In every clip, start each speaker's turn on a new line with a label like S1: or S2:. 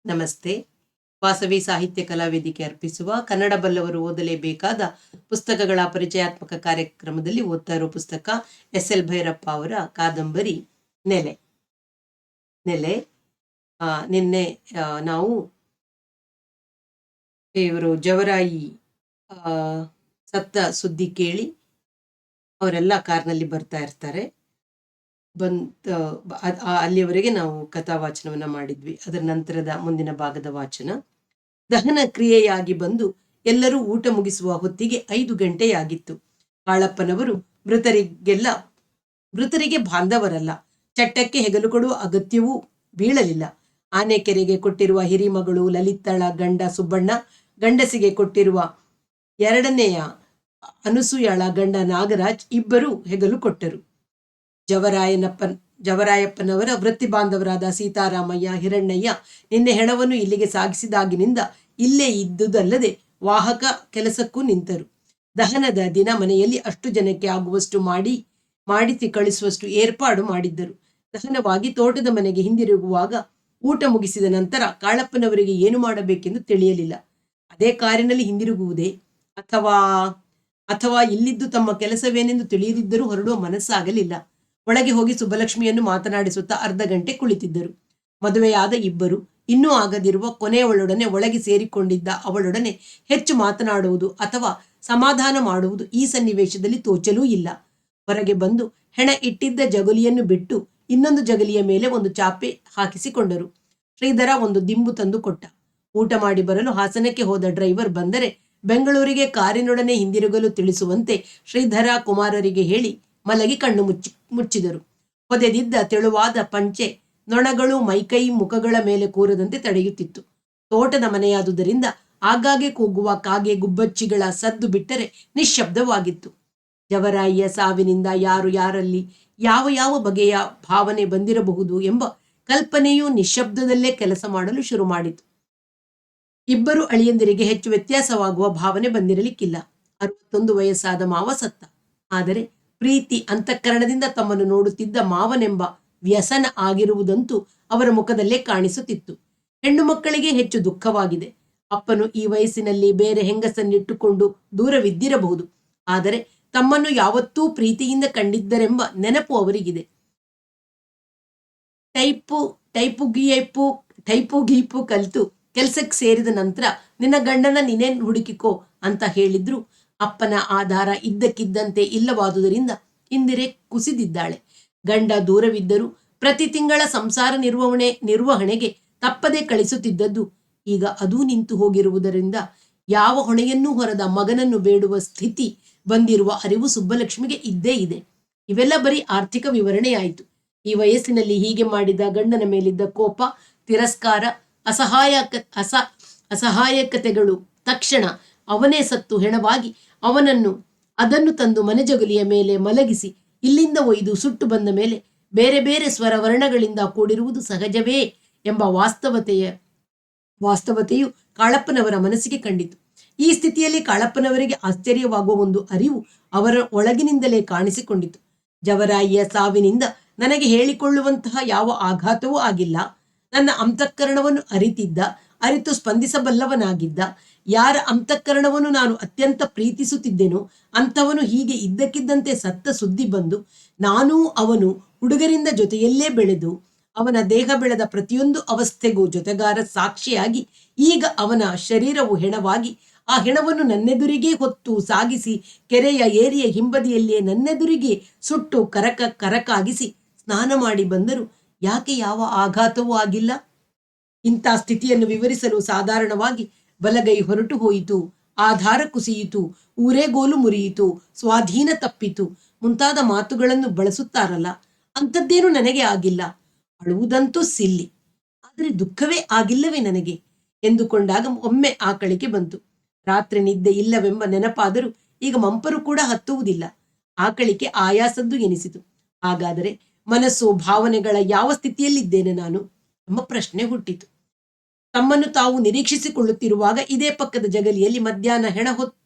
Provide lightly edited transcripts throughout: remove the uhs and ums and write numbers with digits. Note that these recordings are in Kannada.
S1: ನಮಸ್ತೆ. ವಾಸವಿ ಸಾಹಿತ್ಯ ಕಲಾವೇದಿಕೆ ಅರ್ಪಿಸುವ ಕನ್ನಡ ಬಲ್ಲವರು ಓದಲೇಬೇಕಾದ ಪುಸ್ತಕಗಳ ಪರಿಚಯಾತ್ಮಕ ಕಾರ್ಯಕ್ರಮದಲ್ಲಿ ಓದ್ತಾ ಇರೋ ಪುಸ್ತಕ ಎಸ್.ಎಲ್. ಭೈರಪ್ಪ ಅವರ ಕಾದಂಬರಿ ನೆಲೆ. ನಿನ್ನೆ ನಾವು ಇವರು ಜವರಾಯಿ ಸತ್ತ ಸುದ್ದಿ ಕೇಳಿ ಅವರೆಲ್ಲ ಕಾರ್ನಲ್ಲಿ ಬರ್ತಾ ಇರ್ತಾರೆ. ಅಲ್ಲಿಯವರೆಗೆ ನಾವು ಕಥಾ ವಾಚನವನ್ನ ಮಾಡಿದ್ವಿ. ಅದರ ನಂತರದ ಮುಂದಿನ ಭಾಗದ ವಾಚನ. ದಹನ ಕ್ರಿಯೆಯಾಗಿ ಬಂದು ಎಲ್ಲರೂ ಊಟ ಮುಗಿಸುವ ಹೊತ್ತಿಗೆ 5 ಗಂಟೆಯಾಗಿತ್ತು. ಕಾಳಪ್ಪನವರು ಮೃತರಿಗೆ ಬಾಂಧವರಲ್ಲ. ಚಟ್ಟಕ್ಕೆ ಹೆಗಲು ಕೊಡುವ ಅಗತ್ಯವೂ ಬೀಳಲಿಲ್ಲ. ಆನೆಕೆರೆಗೆ ಕೊಟ್ಟಿರುವ ಹಿರಿಮಗಳು ಲಲಿತಳ ಗಂಡ ಸುಬ್ಬಣ್ಣ, ಗಂಡಸಿಗೆ ಕೊಟ್ಟಿರುವ 2ನೆಯ ಅನುಸೂಯಳ ಗಂಡ ನಾಗರಾಜ್ ಇಬ್ಬರೂ ಹೆಗಲು ಕೊಟ್ಟರು. ಜವರಾಯಪ್ಪನವರ ವೃತ್ತಿ ಬಾಂಧವರಾದ ಸೀತಾರಾಮಯ್ಯ, ಹಿರಣ್ಣಯ್ಯ ನಿನ್ನೆ ಹೆಣವನ್ನು ಇಲ್ಲಿಗೆ ಸಾಗಿಸಿದಾಗಿನಿಂದ ಇಲ್ಲೇ ಇದ್ದುದಲ್ಲದೆ ವಾಹಕ ಕೆಲಸಕ್ಕೂ ನಿಂತರು. ದಹನದ ದಿನ ಮನೆಯಲ್ಲಿ ಅಷ್ಟು ಜನಕ್ಕೆ ಆಗುವಷ್ಟು ಮಾಡಿಸಿ ಕಳಿಸುವಷ್ಟು ಏರ್ಪಾಡು ಮಾಡಿದ್ದರು. ದಹನವಾಗಿ ತೋಟದ ಮನೆಗೆ ಹಿಂದಿರುಗುವಾಗ ಊಟ ಮುಗಿಸಿದ ನಂತರ ಕಾಳಪ್ಪನವರಿಗೆ ಏನು ಮಾಡಬೇಕೆಂದು ತಿಳಿಯಲಿಲ್ಲ. ಅದೇ ಕಾರಿನಲ್ಲಿ ಹಿಂದಿರುಗುವುದೇ ಅಥವಾ ಇಲ್ಲಿದ್ದು ತಮ್ಮ ಕೆಲಸವೇನೆಂದು ತಿಳಿಯದಿದ್ದರೂ ಹೊರಡುವ ಮನಸ್ಸಾಗಲಿಲ್ಲ. ಒಳಗೆ ಹೋಗಿ ಸುಬ್ಬಲಕ್ಷ್ಮಿಯನ್ನು ಮಾತನಾಡಿಸುತ್ತಾ ಅರ್ಧ ಗಂಟೆ ಕುಳಿತಿದ್ದರು. ಮದುವೆಯಾದ ಇಬ್ಬರು ಇನ್ನೂ ಆಗದಿರುವ ಕೊನೆಯವಳೊಡನೆ ಒಳಗೆ ಸೇರಿಕೊಂಡಿದ್ದ ಅವಳೊಡನೆ ಹೆಚ್ಚು ಮಾತನಾಡುವುದು ಅಥವಾ ಸಮಾಧಾನ ಮಾಡುವುದು ಈ ಸನ್ನಿವೇಶದಲ್ಲಿ ತೋಚಲೂ ಇಲ್ಲ. ಹೊರಗೆ ಬಂದು ಹೆಣ ಇಟ್ಟಿದ್ದ ಜಗುಲಿಯನ್ನು ಬಿಟ್ಟು ಇನ್ನೊಂದು ಜಗಲಿಯ ಮೇಲೆ ಒಂದು ಚಾಪೆ ಹಾಕಿಸಿಕೊಂಡರು. ಶ್ರೀಧರ ಒಂದು ದಿಂಬು ತಂದು ಕೊಟ್ಟ. ಊಟ ಮಾಡಿ ಬರಲು ಹಾಸನಕ್ಕೆ ಹೋದ ಡ್ರೈವರ್ ಬಂದರೆ ಬೆಂಗಳೂರಿಗೆ ಕಾರಿನೊಡನೆ ಹಿಂದಿರುಗಲು ತಿಳಿಸುವಂತೆ ಶ್ರೀಧರ ಕುಮಾರರಿಗೆ ಹೇಳಿ ಮಲಗಿ ಕಣ್ಣು ಮುಚ್ಚಿದರು. ಹೊದೆದಿದ್ದ ತೆಳುವಾದ ಪಂಚೆ ನೊಣಗಳು ಮೈಕೈ ಮುಖಗಳ ಮೇಲೆ ಕೂರದಂತೆ ತಡೆಯುತ್ತಿತ್ತು. ತೋಟದ ಮನೆಯಾದುದರಿಂದ ಆಗಾಗ್ಗೆ ಕೂಗುವ ಕಾಗೆ ಗುಬ್ಬಚ್ಚಿಗಳ ಸದ್ದು ಬಿಟ್ಟರೆ ನಿಶ್ಶಬ್ದವಾಗಿತ್ತು. ಜವರಾಯಿಯ ಸಾವಿನಿಂದ ಯಾರಲ್ಲಿ ಯಾವ ಬಗೆಯ ಭಾವನೆ ಬಂದಿರಬಹುದು ಎಂಬ ಕಲ್ಪನೆಯು ನಿಶ್ಶಬ್ದದಲ್ಲೇ ಕೆಲಸ ಮಾಡಲು ಶುರು ಮಾಡಿತು. ಇಬ್ಬರು ಅಳಿಯಂದಿರಿಗೆ ಹೆಚ್ಚು ವ್ಯತ್ಯಾಸವಾಗುವ ಭಾವನೆ ಬಂದಿರಲಿಕ್ಕಿಲ್ಲ. 61 ವಯಸ್ಸಾದ ಮಾವ ಸತ್ತ. ಆದರೆ ಪ್ರೀತಿ ಅಂತಃಕರಣದಿಂದ ತಮ್ಮನ್ನು ನೋಡುತ್ತಿದ್ದ ಮಾವನೆಂಬ ವ್ಯಸನ ಆಗಿರುವುದಂತೂ ಅವರ ಮುಖದಲ್ಲೇ ಕಾಣಿಸುತ್ತಿತ್ತು. ಹೆಣ್ಣು ಮಕ್ಕಳಿಗೆ ಹೆಚ್ಚು ದುಃಖವಾಗಿದೆ. ಅಪ್ಪನು ಈ ವಯಸ್ಸಿನಲ್ಲಿ ಬೇರೆ ಹೆಂಗಸನ್ನಿಟ್ಟುಕೊಂಡು ದೂರವಿದ್ದಿರಬಹುದು. ಆದರೆ ತಮ್ಮನ್ನು ಯಾವತ್ತೂ ಪ್ರೀತಿಯಿಂದ ಕಂಡಿದ್ದರೆಂಬ ನೆನಪು ಅವರಿಗಿದೆ. ಟೈಪು ಗೀಪು ಕಲಿತು ಕೆಲ್ಸಕ್ಕೆ ಸೇರಿದ ನಂತರ ನಿನ್ನ ಗಂಡನ ನೀನೇ ಹುಡುಕಿಕೋ ಅಂತ ಹೇಳಿದ್ರು. ಅಪ್ಪನ ಆಧಾರ ಇದ್ದಕ್ಕಿದ್ದಂತೆ ಇಲ್ಲವಾದುದರಿಂದ ಇಂದಿರೆ ಕುಸಿದಿದ್ದಾಳೆ. ಗಂಡ ದೂರವಿದ್ದರೂ ಪ್ರತಿ ತಿಂಗಳ ಸಂಸಾರ ನಿರ್ವಹಣೆಗೆ ತಪ್ಪದೆ ಕಳಿಸುತ್ತಿದ್ದದ್ದು ಈಗ ಅದೂ ನಿಂತು ಹೋಗಿರುವುದರಿಂದ ಯಾವ ಹೊಣೆಯನ್ನೂ ಹೊರದ ಮಗನನ್ನು ಬೇಡುವ ಸ್ಥಿತಿ ಬಂದಿರುವ ಅರಿವು ಸುಬ್ಬಲಕ್ಷ್ಮಿಗೆ ಇದ್ದೇ ಇದೆ. ಇವೆಲ್ಲ ಬರೀ ಆರ್ಥಿಕ ವಿವರಣೆಯಾಯಿತು. ಈ ವಯಸ್ಸಿನಲ್ಲಿ ಹೀಗೆ ಮಾಡಿದ ಗಂಡನ ಮೇಲಿದ್ದ ಕೋಪ, ತಿರಸ್ಕಾರ, ಅಸಹಾಯಕತೆಗಳು ತಕ್ಷಣ ಅವನೇ ಸತ್ತು ಹೆಣವಾಗಿ ಅದನ್ನು ತಂದು ಮನೆಜಗುಲಿಯ ಮೇಲೆ ಮಲಗಿಸಿ ಇಲ್ಲಿಂದ ಒಯ್ದು ಸುಟ್ಟು ಬಂದ ಮೇಲೆ ಬೇರೆ ಬೇರೆ ಸ್ವರ ವರ್ಣಗಳಿಂದ ಕೂಡಿರುವುದು ಸಹಜವೇ ಎಂಬ ವಾಸ್ತವತೆಯು ಕಾಳಪ್ಪನವರ ಮನಸ್ಸಿಗೆ ಕಂಡಿತು. ಈ ಸ್ಥಿತಿಯಲ್ಲಿ ಕಾಳಪ್ಪನವರಿಗೆ ಆಶ್ಚರ್ಯವಾಗುವ ಒಂದು ಅರಿವು ಅವರ ಒಳಗಿನಿಂದಲೇ ಕಾಣಿಸಿಕೊಂಡಿತು. ಜವರಾಯಿಯ ಸಾವಿನಿಂದ ನನಗೆ ಹೇಳಿಕೊಳ್ಳುವಂತಹ ಯಾವ ಆಘಾತವೂ ಆಗಿಲ್ಲ. ನನ್ನ ಅಂತಃಕರಣವನ್ನು ಅರಿತು ಸ್ಪಂದಿಸಬಲ್ಲವನಾಗಿದ್ದ ಯಾರ ಅಂತಃಕರಣವನ್ನು ನಾನು ಅತ್ಯಂತ ಪ್ರೀತಿಸುತ್ತಿದ್ದೆನೋ ಅಂಥವನು ಹೀಗೆ ಇದ್ದಕ್ಕಿದ್ದಂತೆ ಸತ್ತ ಸುದ್ದಿ ಬಂದು ನಾನೂ ಅವನು ಹುಡುಗರಿಂದ ಜೊತೆಯಲ್ಲೇ ಬೆಳೆದು ಅವನ ದೇಹ ಬೆಳೆದ ಪ್ರತಿಯೊಂದು ಅವಸ್ಥೆಗೂ ಜೊತೆಗಾರ ಸಾಕ್ಷಿಯಾಗಿ ಈಗ ಅವನ ಶರೀರವು ಹೆಣವಾಗಿ ಆ ಹೆಣವನ್ನು ನನ್ನೆದುರಿಗೆ ಹೊತ್ತು ಸಾಗಿಸಿ ಕೆರೆಯ ಏರಿಯ ಹಿಂಬದಿಯಲ್ಲಿಯೇ ನನ್ನೆದುರಿಗೆ ಸುಟ್ಟು ಕರಕಾಗಿಸಿ ಸ್ನಾನ ಮಾಡಿ ಬಂದರು ಯಾಕೆ ಯಾವ ಆಘಾತವೂ ಆಗಿಲ್ಲ? ಇಂಥ ಸ್ಥಿತಿಯನ್ನು ವಿವರಿಸಲು ಸಾಧಾರಣವಾಗಿ ಬಲಗೈ ಹೊರಟು ಹೋಯಿತು, ಆಧಾರ ಕುಸಿಯಿತು, ಊರೇಗೋಲು ಮುರಿಯಿತು, ಸ್ವಾಧೀನ ತಪ್ಪಿತು ಮುಂತಾದ ಮಾತುಗಳನ್ನು ಬಳಸುತ್ತಾರಲ್ಲ, ಅಂಥದ್ದೇನು ನನಗೆ ಆಗಿಲ್ಲ. ಅಳುವುದಂತೂ ಸಿಲ್ಲಿ, ಆದರೆ ದುಃಖವೇ ಆಗಿಲ್ಲವೇ ನನಗೆ ಎಂದುಕೊಂಡಾಗ ಒಮ್ಮೆ ಆಕಳಿಕೆ ಬಂತು. ರಾತ್ರಿ ನಿದ್ದೆ ಇಲ್ಲವೆಂಬ ನೆನಪಾದರೂ ಈಗ ಮಂಪರು ಕೂಡ ಹತ್ತುವುದಿಲ್ಲ. ಆಕಳಿಕೆ ಆಯಾಸದ್ದು ಎನಿಸಿತು. ಹಾಗಾದರೆ ಮನಸ್ಸು ಭಾವನೆಗಳ ಯಾವ ಸ್ಥಿತಿಯಲ್ಲಿದ್ದೇನೆ ನಾನು ಎಂಬ ಪ್ರಶ್ನೆ ಹುಟ್ಟಿತು. ತಮ್ಮನ್ನು ತಾವು ನಿರೀಕ್ಷಿಸಿಕೊಳ್ಳುತ್ತಿರುವಾಗ ಇದೇ ಪಕ್ಕದ ಜಗಲಿಯಲ್ಲಿ ಮಧ್ಯಾಹ್ನ ಹೆಣ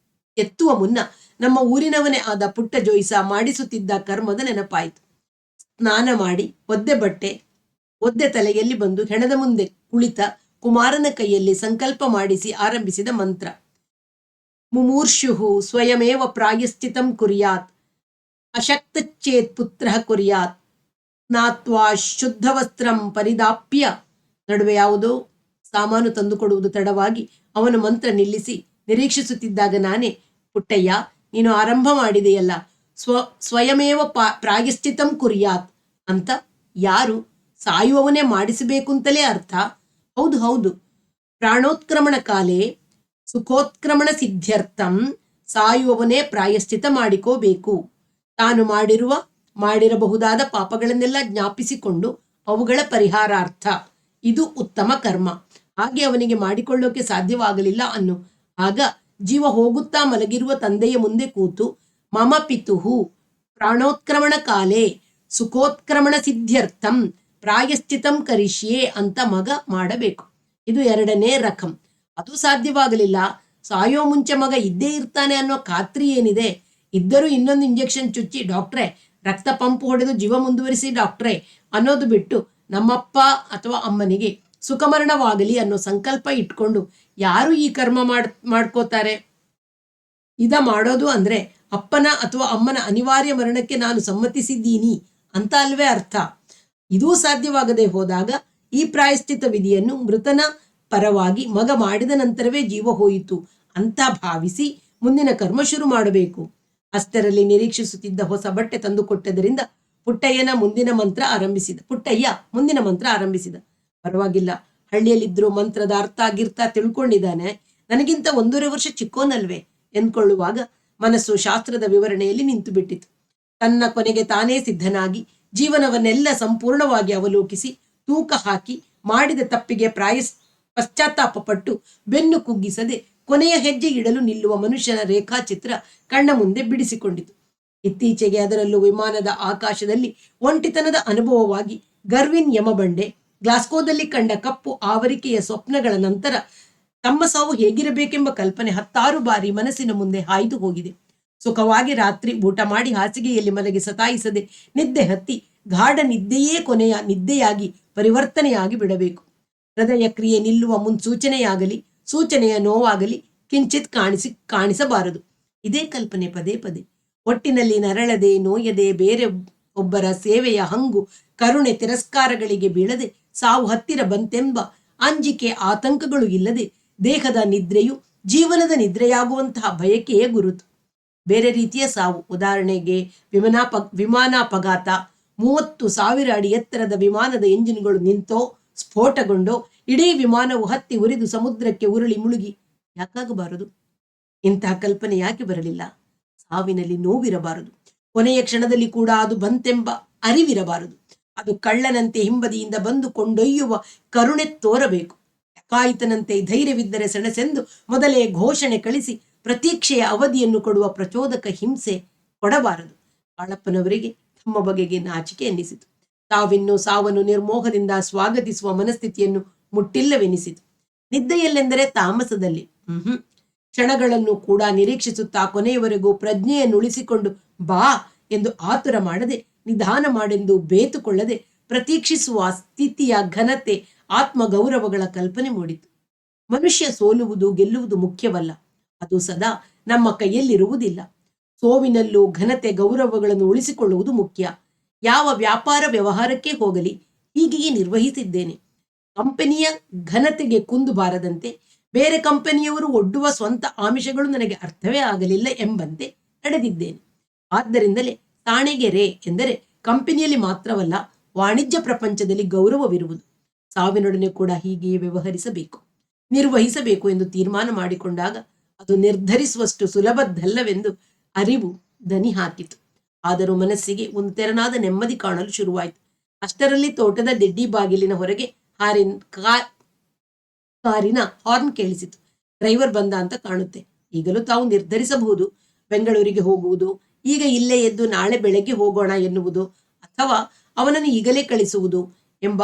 S1: ಎತ್ತುವ ಮುನ್ನ ನಮ್ಮ ಊರಿನವನೇ ಆದ ಪುಟ್ಟ ಜೋಯಿಸ ಮಾಡಿಸುತ್ತಿದ್ದ ಕರ್ಮದ ನೆನಪಾಯಿತು. ಸ್ನಾನ ಮಾಡಿ ಒದ್ದೆ ತಲೆಯಲ್ಲಿ ಬಂದು ಹೆಣದ ಮುಂದೆ ಕುಳಿತ ಕುಮಾರನ ಕೈಯಲ್ಲಿ ಸಂಕಲ್ಪ ಮಾಡಿಸಿ ಆರಂಭಿಸಿದ ಮಂತ್ರ. ಮುಮೂರ್ಷು ಸ್ವಯಮೇವ ಪ್ರಾಯಶ್ಚಿತಂ ಕುರ್ಯಾತ್, ಅಶಕ್ತಚೇತ್ ಪುತ್ರ ಕುರ್ಯಾತ್, ಸ್ನಾತ್ವಾ ಶುದ್ಧ ವಸ್ತ್ರಂ ಪರಿದಾಪ್ಯ. ನಡುವೆ ಯಾವುದೋ ಸಾಮಾನು ತಂದುಕೊಡುವುದು ತಡವಾಗಿ ಅವನು ಮಂತ್ರ ನಿಲ್ಲಿಸಿ ನಿರೀಕ್ಷಿಸುತ್ತಿದ್ದಾಗ ನಾನೇ, ಪುಟ್ಟಯ್ಯ ನೀನು ಆರಂಭ ಮಾಡಿದೆಯಲ್ಲ, ಸ್ವಯಮೇವ ಪ್ರಾಯಶ್ಚಿತಂ ಕುರ್ಯಾತ್ ಅಂತ. ಯಾರು? ಸಾಯುವವನೇ ಮಾಡಿಸಬೇಕು ಅಂತಲೇ ಅರ್ಥ. ಹೌದು ಹೌದು, ಪ್ರಾಣೋತ್ಕ್ರಮಣ ಕಾಲೇ ಸುಖೋತ್ಕ್ರಮಣ ಸಿದ್ಧ್ಯರ್ಥಂ ಸಾಯುವವನೇ ಪ್ರಾಯಶ್ಚಿತ ಮಾಡಿಕೋಬೇಕು. ತಾನು ಮಾಡಿರಬಹುದಾದ ಪಾಪಗಳನ್ನೆಲ್ಲ ಜ್ಞಾಪಿಸಿಕೊಂಡು ಅವುಗಳ ಪರಿಹಾರಾರ್ಥ. ಇದು ಉತ್ತಮ ಕರ್ಮ. ಹಾಗೆ ಅವನಿಗೆ ಮಾಡಿಕೊಳ್ಳೋಕೆ ಸಾಧ್ಯವಾಗಲಿಲ್ಲ ಅನ್ನು. ಆಗ ಜೀವ ಹೋಗುತ್ತಾ ಮಲಗಿರುವ ತಂದೆಯ ಮುಂದೆ ಕೂತು, ಮಮ ಪಿತುಹು ಪ್ರಾಣೋತ್ಕ್ರಮಣ ಕಾಲೇ ಸುಖೋತ್ಕ್ರಮಣ ಸಿದ್ಧ್ಯರ್ಥಂ ಪ್ರಾಯಶ್ಚಿತಂ ಕರಿಷ್ಯೆ ಅಂತ ಮಗ ಮಾಡಬೇಕು. ಇದು ಎರಡನೇ ರಕಂ. ಅದು ಸಾಧ್ಯವಾಗಲಿಲ್ಲ, ಸಾಯೋ ಮುಂಚೆ ಮಗ ಇದ್ದೇ ಇರ್ತಾನೆ ಅನ್ನೋ ಖಾತ್ರಿ ಏನಿದೆ? ಇದ್ದರೂ ಇನ್ನೊಂದು ಇಂಜೆಕ್ಷನ್ ಚುಚ್ಚಿ, ಡಾಕ್ಟ್ರೇ ರಕ್ತ ಪಂಪ್ ಹೊಡೆದು ಜೀವ ಮುಂದುವರಿಸಿ ಡಾಕ್ಟ್ರೇ ಅನ್ನೋದು ಬಿಟ್ಟು, ನಮ್ಮಪ್ಪ ಅಥವಾ ಅಮ್ಮನಿಗೆ ಸುಖಮರಣವಾಗಲಿ ಅನ್ನೋ ಸಂಕಲ್ಪ ಇಟ್ಕೊಂಡು ಯಾರು ಈ ಕರ್ಮ ಮಾಡ್ಕೋತಾರೆ? ಇದ ಮಾಡೋದು ಅಂದ್ರೆ ಅಪ್ಪನ ಅಥವಾ ಅಮ್ಮನ ಅನಿವಾರ್ಯ ಮರಣಕ್ಕೆ ನಾನು ಸಮ್ಮತಿಸಿದ್ದೀನಿ ಅಂತ ಅಲ್ವೇ ಅರ್ಥ. ಇದೂ ಸಾಧ್ಯವಾಗದೆ ಹೋದಾಗ ಈ ಪ್ರಾಯಶ್ಚಿತ ವಿಧಿಯನ್ನು ಮೃತನ ಪರವಾಗಿ ಮಗ ಮಾಡಿದ ನಂತರವೇ ಜೀವ ಹೋಯಿತು ಅಂತ ಭಾವಿಸಿ ಮುಂದಿನ ಕರ್ಮ ಶುರು ಮಾಡಬೇಕು. ಅಷ್ಟರಲ್ಲಿ ನಿರೀಕ್ಷಿಸುತ್ತಿದ್ದ ಹೊಸ ಬಟ್ಟೆ ತಂದುಕೊಟ್ಟದರಿಂದ ಪುಟ್ಟಯ್ಯ ಮುಂದಿನ ಮಂತ್ರ ಆರಂಭಿಸಿದ. ಪರವಾಗಿಲ್ಲ, ಹಳ್ಳಿಯಲ್ಲಿದ್ದರೂ ಮಂತ್ರದ ಅರ್ಥ ಗಿರ್ತ ತಿಳ್ಕೊಂಡಿದ್ದಾನೆ, ನನಗಿಂತ 1.5 ವರ್ಷ ಚಿಕ್ಕೋನಲ್ವೇ ಎಂದ್ಕೊಳ್ಳುವಾಗ ಮನಸ್ಸು ಶಾಸ್ತ್ರದ ವಿವರಣೆಯಲ್ಲಿ ನಿಂತು ಬಿಟ್ಟಿತು. ತನ್ನ ಕೊನೆಗೆ ತಾನೇ ಸಿದ್ಧನಾಗಿ ಜೀವನವನ್ನೆಲ್ಲ ಸಂಪೂರ್ಣವಾಗಿ ಅವಲೋಕಿಸಿ ತೂಕ ಹಾಕಿ ಮಾಡಿದ ತಪ್ಪಿಗೆ ಪಶ್ಚಾತ್ತಾಪ ಪಟ್ಟು ಬೆನ್ನು ಕುಗ್ಗಿಸದೆ ಕೊನೆಯ ಹೆಜ್ಜೆ ಇಡಲು ನಿಲ್ಲುವ ಮನುಷ್ಯನ ರೇಖಾಚಿತ್ರ ಕಣ್ಣ ಮುಂದೆ ಬಿಡಿಸಿಕೊಂಡಿತು. ಇತ್ತೀಚೆಗೆ ಅದರಲ್ಲೂ ವಿಮಾನದ ಆಕಾಶದಲ್ಲಿ ಒಂಟಿತನದ ಅನುಭವವಾಗಿ ಗರ್ವಿನ್ ಯಮಬಂಡೆ, ಗ್ಲಾಸ್ಕೋದಲ್ಲಿ ಕಂಡ ಕಪ್ಪು ಆವರಿಕೆಯ ಸ್ವಪ್ನಗಳ ನಂತರ ತಮ್ಮ ಸಾವು ಹೇಗಿರಬೇಕೆಂಬ ಕಲ್ಪನೆ 10 ಬಾರಿ ಮನಸ್ಸಿನ ಮುಂದೆ ಹಾಯ್ದು ಹೋಗಿದೆ. ಸುಖವಾಗಿ ರಾತ್ರಿ ಊಟ ಮಾಡಿ ಹಾಸಿಗೆಯಲ್ಲಿ ಮಲಗಿ ಸತಾಯಿಸದೆ ನಿದ್ದೆ ಹತ್ತಿ ಗಾಢ ನಿದ್ದೆಯೇ ಕೊನೆಯ ನಿದ್ದೆಯಾಗಿ ಪರಿವರ್ತನೆಯಾಗಿ ಬಿಡಬೇಕು. ಹೃದಯ ಕ್ರಿಯೆ ನಿಲ್ಲುವ ಮುನ್ಸೂಚನೆಯಾಗಲಿ ಸೂಚನೆಯ ನೋವಾಗಲಿ ಕಿಂಚಿತ್ ಕಾಣಿಸಬಾರದು. ಇದೇ ಕಲ್ಪನೆ ಪದೇ ಪದೇ. ಒಟ್ಟಿನಲ್ಲಿ ನರಳದೆ ನೋಯದೆ ಬೇರೆ ಒಬ್ಬರ ಸೇವೆಯ ಹಂಗು ಕರುಣೆ ತಿರಸ್ಕಾರಗಳಿಗೆ ಬೀಳದೆ ಸಾವು ಹತ್ತಿರ ಬಂತೆಂಬ ಅಂಜಿಕೆ ಆತಂಕಗಳು ಇಲ್ಲದೆ ದೇಹದ ನಿದ್ರೆಯು ಜೀವನದ ನಿದ್ರೆಯಾಗುವಂತಹ ಬಯಕೆಯೇ ಗುರುತು. ಬೇರೆ ರೀತಿಯ ಸಾವು, ಉದಾಹರಣೆಗೆ ವಿಮಾನಾಪಘಾತ, 30,000 ಅಡಿ ಎತ್ತರದ ವಿಮಾನದ ಎಂಜಿನ್ಗಳು ನಿಂತೋ ಸ್ಫೋಟಗೊಂಡೋ ಇಡೀ ವಿಮಾನವು ಹತ್ತಿ ಉರಿದು ಸಮುದ್ರಕ್ಕೆ ಉರುಳಿ ಮುಳುಗಿ ಯಾಕಾಗಬಾರದು? ಇಂತಹ ಕಲ್ಪನೆ ಯಾಕೆ ಬರಲಿಲ್ಲ? ಸಾವಿನಲ್ಲಿ ನೋವಿರಬಾರದು. ಕೊನೆಯ ಕ್ಷಣದಲ್ಲಿ ಕೂಡ ಅದು ಬಂತೆಂಬ ಅರಿವಿರಬಾರದು. ಅದು ಕಳ್ಳನಂತೆ ಹಿಂಬದಿಯಿಂದ ಬಂದು ಕೊಂಡೊಯ್ಯುವ ಕರುಣೆ ತೋರಬೇಕು. ಕಾಯಿತನಂತೆ ಧೈರ್ಯವಿದ್ದರೆ ಸೆಣಸೆಂದು ಮೊದಲೇ ಘೋಷಣೆ ಕಳಿಸಿ ಪ್ರತೀಕ್ಷೆಯ ಅವಧಿಯನ್ನು ಕೊಡುವ ಪ್ರಚೋದಕ ಹಿಂಸೆ ಕೊಡಬಾರದು. ಕಾಳಪ್ಪನವರಿಗೆ ತಮ್ಮ ಬಗೆಗೆ ನಾಚಿಕೆ ಎನ್ನಿಸಿತು. ತಾವಿನ್ನು ಸಾವನ್ನು ನಿರ್ಮೋಹದಿಂದ ಸ್ವಾಗತಿಸುವ ಮನಸ್ಥಿತಿಯನ್ನು ಮುಟ್ಟಿಲ್ಲವೆನಿಸಿತು. ನಿದ್ದೆಯಲ್ಲೆಂದರೆ ತಾಮಸದಲ್ಲಿ ಕ್ಷಣಗಳನ್ನು ಕೂಡ ನಿರೀಕ್ಷಿಸುತ್ತಾ ಕೊನೆಯವರೆಗೂ ಪ್ರಜ್ಞೆಯನ್ನು ಉಳಿಸಿಕೊಂಡು ಬಾ ಎಂದು ಆತುರ ಮಾಡದೆ, ನಿಧಾನ ಮಾಡೆಂದು ಬೇತುಕೊಳ್ಳದೆ ಪ್ರತೀಕ್ಷಿಸುವ ಸ್ಥಿತಿಯ ಘನತೆ, ಆತ್ಮಗೌರವಗಳ ಕಲ್ಪನೆ ಮೂಡಿತು. ಮನುಷ್ಯ ಸೋಲುವುದು ಗೆಲ್ಲುವುದು ಮುಖ್ಯವಲ್ಲ, ಅದು ಸದಾ ನಮ್ಮ ಕೈಯಲ್ಲಿರುವುದಿಲ್ಲ. ಸೋವಿನಲ್ಲೂ ಘನತೆ ಗೌರವಗಳನ್ನು ಉಳಿಸಿಕೊಳ್ಳುವುದು ಮುಖ್ಯ. ಯಾವ ವ್ಯಾಪಾರ ವ್ಯವಹಾರಕ್ಕೆ ಹೋಗಲಿ ಹೀಗೆಯೇ ನಿರ್ವಹಿಸಿದ್ದೇನೆ. ಕಂಪನಿಯ ಘನತೆಗೆ ಕುಂದು ಬಾರದಂತೆ, ಬೇರೆ ಕಂಪನಿಯವರು ಒಡ್ಡುವ ಸ್ವಂತ ಆಮಿಷಗಳು ನನಗೆ ಅರ್ಥವೇ ಆಗಲಿಲ್ಲ ಎಂಬಂತೆ ನಡೆದಿದ್ದೇನೆ. ಆದ್ದರಿಂದಲೇ ತಾಣೆಗೆರೆ ಎಂದರೆ ಕಂಪನಿಯಲ್ಲಿ ಮಾತ್ರವಲ್ಲ, ವಾಣಿಜ್ಯ ಪ್ರಪಂಚದಲ್ಲಿ ಗೌರವವಿರುವುದು. ಸಾವಿನೊಡನೆ ಕೂಡ ಹೀಗೆಯೇ ನಿರ್ವಹಿಸಬೇಕು ಎಂದು ತೀರ್ಮಾನ ಮಾಡಿಕೊಂಡಾಗ ಅದು ನಿರ್ಧರಿಸುವಷ್ಟು ಸುಲಭದ್ದಲ್ಲವೆಂದು ಅರಿವು ದನಿ ಹಾಕಿತು. ಆದರೂ ಮನಸ್ಸಿಗೆ ಒಂದು ತೆರನಾದ ನೆಮ್ಮದಿ ಕಾಣಲು ಶುರುವಾಯಿತು. ಅಷ್ಟರಲ್ಲಿ ತೋಟದ ದಿಡ್ಡಿ ಬಾಗಿಲಿನ ಹೊರಗೆ ಕಾರಿನ ಹಾರ್ನ್ ಕೇಳಿಸಿತು. ಡ್ರೈವರ್ ಬಂದ ಅಂತ ಕಾಣುತ್ತೆ. ಈಗಲೂ ತಾವು ನಿರ್ಧರಿಸಬಹುದು, ಬೆಂಗಳೂರಿಗೆ ಹೋಗುವುದು, ಈಗ ಇಲ್ಲೇ ಎದ್ದು ನಾಳೆ ಬೆಳಗ್ಗೆ ಹೋಗೋಣ ಎನ್ನುವುದು, ಅಥವಾ ಅವನನ್ನು ಈಗಲೇ ಕಳಿಸುವುದು ಎಂಬ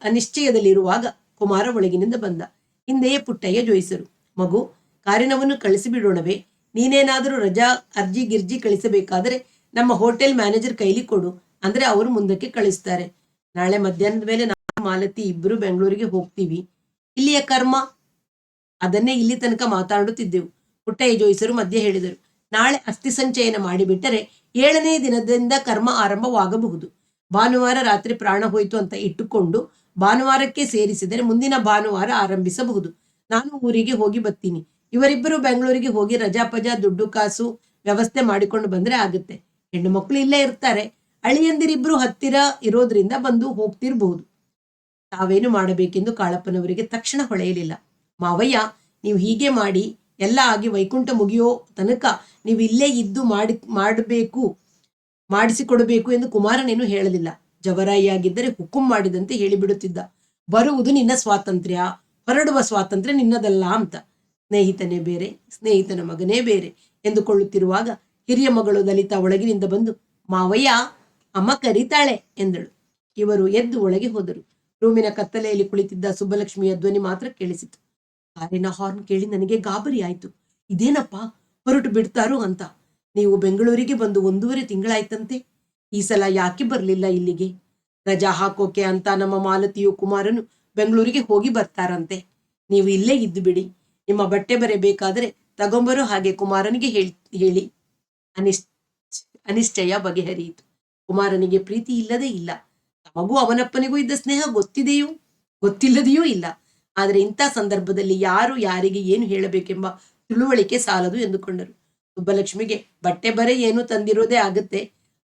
S1: ಅನಿಶ್ಚಯದಲ್ಲಿರುವಾಗ ಕುಮಾರ ಒಳಗಿನಿಂದ ಬಂದ. ಹಿಂದೆಯೇ ಪುಟ್ಟಯ್ಯ ಜೋಯಿಸರು. ಮಗು, ಕಾರಿನವನ್ನು ಕಳಿಸಿಬಿಡೋಣವೇ? ನೀನೇನಾದರೂ ರಜಾ ಅರ್ಜಿ ಗಿರ್ಜಿ ಕಳಿಸಬೇಕಾದರೆ ನಮ್ಮ ಹೋಟೆಲ್ ಮ್ಯಾನೇಜರ್ ಕೈಲಿ ಕೊಡು, ಅಂದ್ರೆ ಅವರು ಮುಂದಕ್ಕೆ ಕಳಿಸ್ತಾರೆ. ನಾಳೆ ಮಧ್ಯಾಹ್ನದ ಮೇಲೆ ಮಾಲತಿ ಇಬ್ರು ಬೆಂಗಳೂರಿಗೆ ಹೋಗ್ತೀವಿ. ಇಲ್ಲಿಯ ಕರ್ಮ, ಅದನ್ನೇ ಇಲ್ಲಿ ತನಕ ಮಾತಾಡುತ್ತಿದ್ದೆವು. ಪುಟ್ಟಯ್ಯ ಜೋಯಿಸರು ಮಧ್ಯೆ ಹೇಳಿದರು. ನಾಳೆ ಅಸ್ಥಿ ಸಂಚಯನ ಮಾಡಿಬಿಟ್ಟರೆ 7ನೇ ದಿನದಿಂದ ಕರ್ಮ ಆರಂಭವಾಗಬಹುದು. ಭಾನುವಾರ ರಾತ್ರಿ ಪ್ರಾಣ ಹೋಯಿತು ಅಂತ ಇಟ್ಟುಕೊಂಡು ಭಾನುವಾರಕ್ಕೆ ಸೇರಿಸಿದರೆ ಮುಂದಿನ ಭಾನುವಾರ ಆರಂಭಿಸಬಹುದು. ನಾನು ಊರಿಗೆ ಹೋಗಿ ಬರ್ತೀನಿ. ಇವರಿಬ್ಬರು ಬೆಂಗಳೂರಿಗೆ ಹೋಗಿ ರಜಾ ಪಜಾ ದುಡ್ಡು ಕಾಸು ವ್ಯವಸ್ಥೆ ಮಾಡಿಕೊಂಡು ಬಂದ್ರೆ ಆಗುತ್ತೆ. ಹೆಣ್ಣು ಮಕ್ಕಳು ಇಲ್ಲೇ ಇರ್ತಾರೆ. ಅಳಿಯಂದಿರಿಬ್ರು ಹತ್ತಿರ ಇರೋದ್ರಿಂದ ಬಂದು ಹೋಗ್ತಿರ್ಬಹುದು. ತಾವೇನು ಮಾಡಬೇಕೆಂದು ಕಾಳಪ್ಪನವರಿಗೆ ತಕ್ಷಣ ಹೊಳೆಯಲಿಲ್ಲ. ಮಾವಯ್ಯ, ನೀವು ಹೀಗೆ ಮಾಡಿ ಎಲ್ಲ ಆಗಿ ವೈಕುಂಠ ಮುಗಿಯೋ ತನಕ ನೀವು ಇಲ್ಲೇ ಇದ್ದು ಮಾಡಿಸಿಕೊಡಬೇಕು ಎಂದು ಕುಮಾರನೇನು ಹೇಳಲಿಲ್ಲ. ಜವರಾಯಿಯಾಗಿದ್ದರೆ ಹುಕುಂ ಮಾಡಿದಂತೆ ಹೇಳಿಬಿಡುತ್ತಿದ್ದ. ಬರುವುದು ನಿನ್ನ ಸ್ವಾತಂತ್ರ್ಯ, ಹೊರಡುವ ಸ್ವಾತಂತ್ರ್ಯ ನಿನ್ನದಲ್ಲ ಅಂತ. ಸ್ನೇಹಿತನೇ ಬೇರೆ, ಸ್ನೇಹಿತನ ಮಗನೇ ಬೇರೆ ಎಂದುಕೊಳ್ಳುತ್ತಿರುವಾಗ ಹಿರಿಯ ಮಗಳು ಲಲಿತಾ ಒಳಗಿನಿಂದ ಬಂದು, ಮಾವಯ್ಯ, ಅಮ್ಮ ಕರೀತಾಳೆ ಎಂದಳು. ಇವರು ಎದ್ದು ಒಳಗೆ ಹೋದರು. ರೂಮಿನ ಕತ್ತಲೆಯಲ್ಲಿ ಕುಳಿತಿದ್ದ ಸುಬ್ಬಲಕ್ಷ್ಮಿಯ ಧ್ವನಿ ಮಾತ್ರ ಕೇಳಿಸಿತು. ಕಾರಿನ ಹಾರ್ನ್ ಕೇಳಿ ನನಗೆ ಗಾಬರಿ ಆಯ್ತು. ಇದೇನಪ್ಪ, ಹೊರಟು ಬಿಡ್ತಾರೋ ಅಂತ. ನೀವು ಬೆಂಗಳೂರಿಗೆ ಬಂದು 1.5 ತಿಂಗಳಾಯ್ತಂತೆ. ಈ ಸಲ ಯಾಕೆ ಬರಲಿಲ್ಲ ಇಲ್ಲಿಗೆ? ರಜಾ ಹಾಕೋಕೆ ಅಂತ ನಮ್ಮ ಮಾಲತಿಯು ಕುಮಾರನು ಬೆಂಗಳೂರಿಗೆ ಹೋಗಿ ಬರ್ತಾರಂತೆ. ನೀವು ಇಲ್ಲೇ ಇದ್ದು ಬಿಡಿ. ನಿಮ್ಮ ಬಟ್ಟೆ ಬರೆ ಬೇಕಾದರೆ ತಗೊಂಬರೋ ಹಾಗೆ ಕುಮಾರನಿಗೆ ಹೇಳಿ. ಅನಿಶ್ಚಯ ಬಗೆಹರಿಯಿತು. ಕುಮಾರನಿಗೆ ಪ್ರೀತಿ ಇಲ್ಲದೇ ಇಲ್ಲ. ತಮಗೂ ಅವನಪ್ಪನಿಗೂ ಇದ್ದ ಸ್ನೇಹ ಗೊತ್ತಿಲ್ಲದೆಯೂ ಇಲ್ಲ. ಆದರೆ ಇಂಥ ಸಂದರ್ಭದಲ್ಲಿ ಯಾರು ಯಾರಿಗೆ ಏನು ಹೇಳಬೇಕೆಂಬ ತಿಳುವಳಿಕೆ ಸಾಲದು ಎಂದುಕೊಂಡರು. ಸುಬ್ಬಲಕ್ಷ್ಮಿಗೆ ಬಟ್ಟೆ ಬರೆ ಏನು ತಂದಿರೋದೇ ಆಗುತ್ತೆ.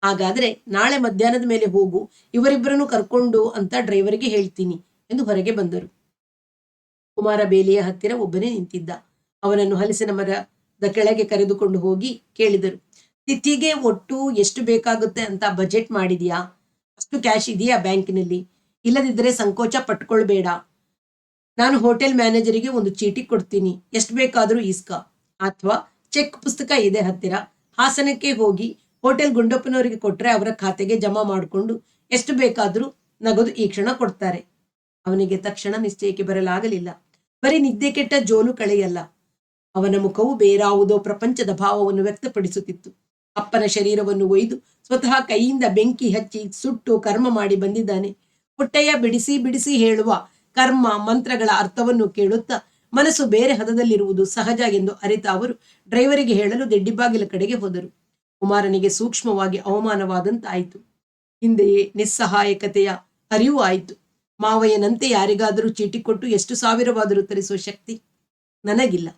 S1: ಹಾಗಾದ್ರೆ ನಾಳೆ ಮಧ್ಯಾಹ್ನದ ಮೇಲೆ ಹೋಗು, ಇವರಿಬ್ಬರನ್ನು ಕರ್ಕೊಂಡು ಅಂತ ಡ್ರೈವರ್ಗೆ ಹೇಳ್ತೀನಿ ಎಂದು ಹೊರಗೆ ಬಂದರು. ಕುಮಾರ ಬೇಲಿಯ ಹತ್ತಿರ ಒಬ್ಬನೇ ನಿಂತಿದ್ದ. ಅವನನ್ನು ಹಲಸಿನ ಮರದ ಕೆಳಗೆ ಕರೆದುಕೊಂಡು ಹೋಗಿ ಕೇಳಿದರು. ತಿಥಿಗೆ ಒಟ್ಟು ಎಷ್ಟು ಬೇಕಾಗುತ್ತೆ ಅಂತ ಬಜೆಟ್ ಮಾಡಿದ್ಯಾ? ಅಷ್ಟು ಕ್ಯಾಶ್ ಇದೆಯಾ ಬ್ಯಾಂಕಿನಲ್ಲಿ? ಇಲ್ಲದಿದ್ದರೆ ಸಂಕೋಚ ಪಟ್ಕೊಳ್ಬೇಡ. ನಾನು ಹೋಟೆಲ್ ಮ್ಯಾನೇಜರಿಗೆ ಒಂದು ಚೀಟಿ ಕೊಡ್ತೀನಿ, ಎಷ್ಟು ಬೇಕಾದರೂ ಈಸ್ಕ. ಅಥವಾ ಚೆಕ್ ಪುಸ್ತಕ ಇದೆ ಹತ್ತಿರ, ಹಾಸನಕ್ಕೆ ಹೋಗಿ ಹೋಟೆಲ್ ಗುಂಡಪ್ಪನವರಿಗೆ ಕೊಟ್ರೆ ಅವರ ಖಾತೆಗೆ ಜಮಾ ಮಾಡಿಕೊಂಡು ಎಷ್ಟು ಬೇಕಾದರೂ ನಗದು ಈ ಕ್ಷಣ ಕೊಡ್ತಾರೆ. ಅವನಿಗೆ ತಕ್ಷಣ ನಿಶ್ಚಯಕ್ಕೆ ಬರಲಾಗಲಿಲ್ಲ. ಬರೀ ನಿದ್ದೆ ಕೆಟ್ಟ ಜೋಲು ಕಳೆಯಲ್ಲ, ಅವನ ಮುಖವು ಬೇರಾವುದೋ ಪ್ರಪಂಚದ ಭಾವವನ್ನು ವ್ಯಕ್ತಪಡಿಸುತ್ತಿತ್ತು. ಅಪ್ಪನ ಶರೀರವನ್ನು ಒಯ್ದು ಸ್ವತಃ ಕೈಯಿಂದ ಬೆಂಕಿ ಹಚ್ಚಿ ಸುಟ್ಟು ಕರ್ಮ ಮಾಡಿ ಬಂದಿದ್ದಾನೆ. ಪುಟ್ಟಯ್ಯ ಬಿಡಿಸಿ ಬಿಡಿಸಿ ಹೇಳುವ ಕರ್ಮ ಮಂತ್ರಗಳ ಅರ್ಥವನ್ನು ಕೇಳುತ್ತಾ ಮನಸ್ಸು ಬೇರೆ ಹದದಲ್ಲಿರುವುದು ಸಹಜ ಎಂದು ಅರಿತ ಅವರು ಡ್ರೈವರಿಗೆ ಹೇಳಲು ದೆಡ್ಡಿಬಾಗಿಲ ಕಡೆಗೆ ಹೋದರು. ಕುಮಾರನಿಗೆ ಸೂಕ್ಷ್ಮವಾಗಿ ಅವಮಾನವಾದಂತಾಯಿತು. ಹಿಂದೆಯೇ ನಿಸ್ಸಹಾಯಕತೆಯ ಅರಿವು ಆಯಿತು. ಮಾವಯ್ಯನಂತೆ ಯಾರಿಗಾದರೂ ಚೀಟಿ ಕೊಟ್ಟು ಎಷ್ಟು ಸಾವಿರವಾದರೂ ತರಿಸುವ ಶಕ್ತಿ ನನಗಿಲ್ಲ.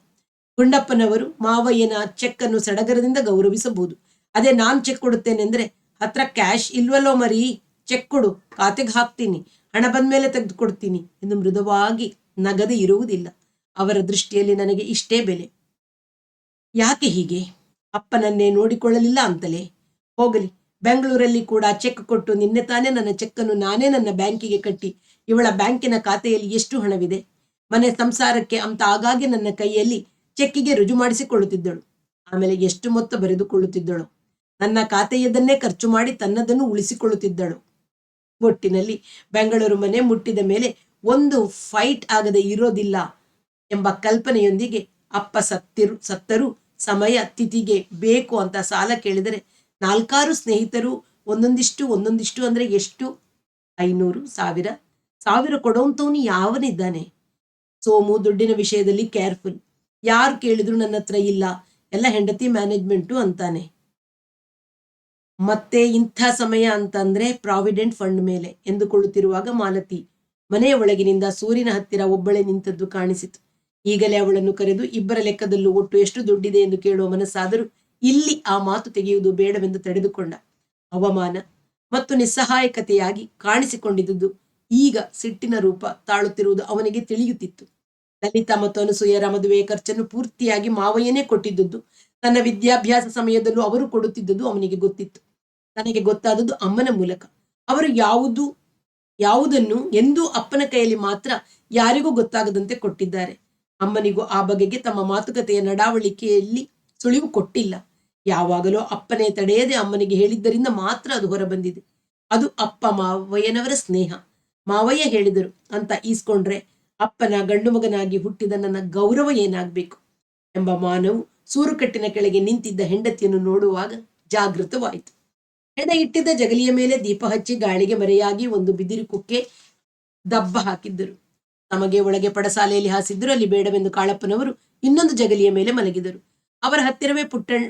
S1: ಗುಂಡಪ್ಪನವರು ಮಾವಯ್ಯನ ಚೆಕ್ ಅನ್ನು ಸಡಗರದಿಂದ ಗೌರವಿಸಬಹುದು. ಅದೇ ನಾನ್ ಚೆಕ್ ಕೊಡುತ್ತೇನೆಂದ್ರೆ, ಹತ್ರ ಕ್ಯಾಶ್ ಇಲ್ವಲ್ಲೋ ಮರಿ, ಚೆಕ್ ಕೊಡು, ಖಾತೆಗೆ ಹಾಕ್ತೀನಿ, ಹಣ ಬಂದ್ಮೇಲೆ ತೆಗೆದುಕೊಡ್ತೀನಿ ಎಂದು ಮೃದುವಾಗಿ ನಗದೆ ಇರುವುದಿಲ್ಲ. ಅವರ ದೃಷ್ಟಿಯಲ್ಲಿ ನನಗೆ ಇಷ್ಟೇ ಬೆಲೆ. ಯಾಕೆ ಹೀಗೆ? ಅಪ್ಪನನ್ನೇ ನೋಡಿಕೊಳ್ಳಲಿಲ್ಲ ಅಂತಲೇ? ಹೋಗಲಿ, ಬೆಂಗಳೂರಲ್ಲಿ ಕೂಡ ಚೆಕ್ ಕೊಟ್ಟು ನಿನ್ನೆ ತಾನೇ ನನ್ನ ಚೆಕ್ಕನ್ನು ನಾನೇ ನನ್ನ ಬ್ಯಾಂಕಿಗೆ ಕಟ್ಟಿ ಇವಳ ಬ್ಯಾಂಕಿನ ಖಾತೆಯಲ್ಲಿ ಎಷ್ಟು ಹಣವಿದೆ, ಮನೆ ಸಂಸಾರಕ್ಕೆ ಅಂತ ಆಗಾಗ್ಗೆ ನನ್ನ ಕೈಯಲ್ಲಿ ಚೆಕ್ಕಿಗೆ ರುಜು ಮಾಡಿಸಿಕೊಳ್ಳುತ್ತಿದ್ದಳು. ಆಮೇಲೆ ಎಷ್ಟು ಮೊತ್ತ ಬರೆದುಕೊಳ್ಳುತ್ತಿದ್ದಳು. ನನ್ನ ಖಾತೆಯದನ್ನೇ ಖರ್ಚು ಮಾಡಿ ತನ್ನದನ್ನು ಉಳಿಸಿಕೊಳ್ಳುತ್ತಿದ್ದಳು. ಒಟ್ಟಿನಲ್ಲಿ ಬೆಂಗಳೂರು ಮನೆ ಮುಟ್ಟಿದ ಮೇಲೆ ಒಂದು ಫೈಟ್ ಆಗದೆ ಇರೋದಿಲ್ಲ ಎಂಬ ಕಲ್ಪನೆಯೊಂದಿಗೆ ಅಪ್ಪ ಸತ್ತರೂ ಸಮಯ ತಿಥಿಗೆ ಬೇಕು ಅಂತ ಸಾಲ ಕೇಳಿದರೆ 4 ಸ್ನೇಹಿತರು ಒಂದೊಂದಿಷ್ಟು ಅಂದ್ರೆ ಎಷ್ಟು? 500, 1000 ಕೊಡೋಂಥವನು ಯಾವನಿದ್ದಾನೆ? ಸೋಮು ದುಡ್ಡಿನ ವಿಷಯದಲ್ಲಿ ಕೇರ್ಫುಲ್. ಯಾರು ಕೇಳಿದ್ರು ನನ್ನ ಹತ್ರ ಇಲ್ಲ, ಎಲ್ಲ ಹೆಂಡತಿ ಮ್ಯಾನೇಜ್ಮೆಂಟು ಅಂತಾನೆ. ಮತ್ತೆ ಇಂಥ ಸಮಯ ಅಂತಂದ್ರೆ ಪ್ರಾವಿಡೆಂಟ್ ಫಂಡ್ ಮೇಲೆ ಎಂದುಕೊಳ್ಳುತ್ತಿರುವಾಗ ಮಾಲತಿ ಮನೆಯ ಒಳಗಿನಿಂದ ಸೂರಿನ ಹತ್ತಿರ ಒಬ್ಬಳೇ ನಿಂತದ್ದು ಕಾಣಿಸಿತು. ಈಗಲೇ ಅವಳನ್ನು ಕರೆದು ಇಬ್ಬರ ಲೆಕ್ಕದಲ್ಲೂ ಒಟ್ಟು ಎಷ್ಟು ದುಡ್ಡಿದೆ ಎಂದು ಕೇಳುವ ಮನಸ್ಸಾದರೂ ಇಲ್ಲಿ ಆ ಮಾತು ತೆಗೆಯುವುದು ಬೇಡವೆಂದು ತಡೆದುಕೊಂಡ. ಅವಮಾನ ಮತ್ತು ನಿಸ್ಸಹಾಯಕತೆಯಾಗಿ ಕಾಣಿಸಿಕೊಂಡಿದ್ದುದು ಈಗ ಸಿಟ್ಟಿನ ರೂಪ ತಾಳುತ್ತಿರುವುದು ಅವನಿಗೆ ತಿಳಿಯುತ್ತಿತ್ತು. ಲಲಿತಾ ಮತ್ತು ಅನಸೂಯರ ಮದುವೆಯ ಖರ್ಚನ್ನು ಪೂರ್ತಿಯಾಗಿ ಮಾವಯ್ಯನೇ ಕೊಟ್ಟಿದ್ದುದು, ತನ್ನ ವಿದ್ಯಾಭ್ಯಾಸ ಸಮಯದಲ್ಲೂ ಅವರು ಕೊಡುತ್ತಿದ್ದುದು ಅವನಿಗೆ ಗೊತ್ತಿತ್ತು. ತನಗೆ ಗೊತ್ತಾದದ್ದು ಅಮ್ಮನ ಮೂಲಕ. ಅವರು ಯಾವುದನ್ನು ಎಂದೂ ಅಪ್ಪನ ಕೈಯಲ್ಲಿ ಮಾತ್ರ ಯಾರಿಗೂ ಗೊತ್ತಾಗದಂತೆ ಕೊಟ್ಟಿದ್ದಾರೆ. ಅಮ್ಮನಿಗೂ ಆ ಬಗೆಗೆ ತಮ್ಮ ಮಾತುಕತೆಯ ನಡಾವಳಿಕೆಯಲ್ಲಿ ಸುಳಿವು ಕೊಟ್ಟಿಲ್ಲ. ಯಾವಾಗಲೂ ಅಪ್ಪನೇ ತಡೆಯದೆ ಅಮ್ಮನಿಗೆ ಹೇಳಿದ್ದರಿಂದ ಮಾತ್ರ ಅದು ಹೊರಬಂದಿದೆ. ಅದು ಅಪ್ಪ ಮಾವಯ್ಯನವರ ಸ್ನೇಹ. ಮಾವಯ್ಯ ಹೇಳಿದರು ಅಂತ ಈಸ್ಕೊಂಡ್ರೆ ಅಪ್ಪನ ಗಂಡು ಮಗನಾಗಿ ಹುಟ್ಟಿದ ನನ್ನ ಗೌರವ ಏನಾಗಬೇಕು ಎಂಬ ಮಾನವು ಸೂರುಕಟ್ಟಿನ ಕೆಳಗೆ ನಿಂತಿದ್ದ ಹೆಂಡತಿಯನ್ನು ನೋಡುವಾಗ ಜಾಗೃತವಾಯಿತು. ಎಡೆ ಇಟ್ಟಿದ್ದ ಜಗಲಿಯ ಮೇಲೆ ದೀಪ ಹಚ್ಚಿ ಗಾಳಿಗೆ ಮರೆಯಾಗಿ ಒಂದು ಬಿದಿರು ಕುಕ್ಕೆ ದಬ್ಬ ಹಾಕಿದ್ದರು. ತಮಗೆ ಒಳಗೆ ಪಡಸಾಲೆಯಲ್ಲಿ ಹಾಸಿದ್ದರು. ಅಲ್ಲಿ ಬೇಡವೆಂದು ಕಾಳಪ್ಪನವರು ಇನ್ನೊಂದು ಜಗಲಿಯ ಮೇಲೆ ಮಲಗಿದರು. ಅವರ ಹತ್ತಿರವೇ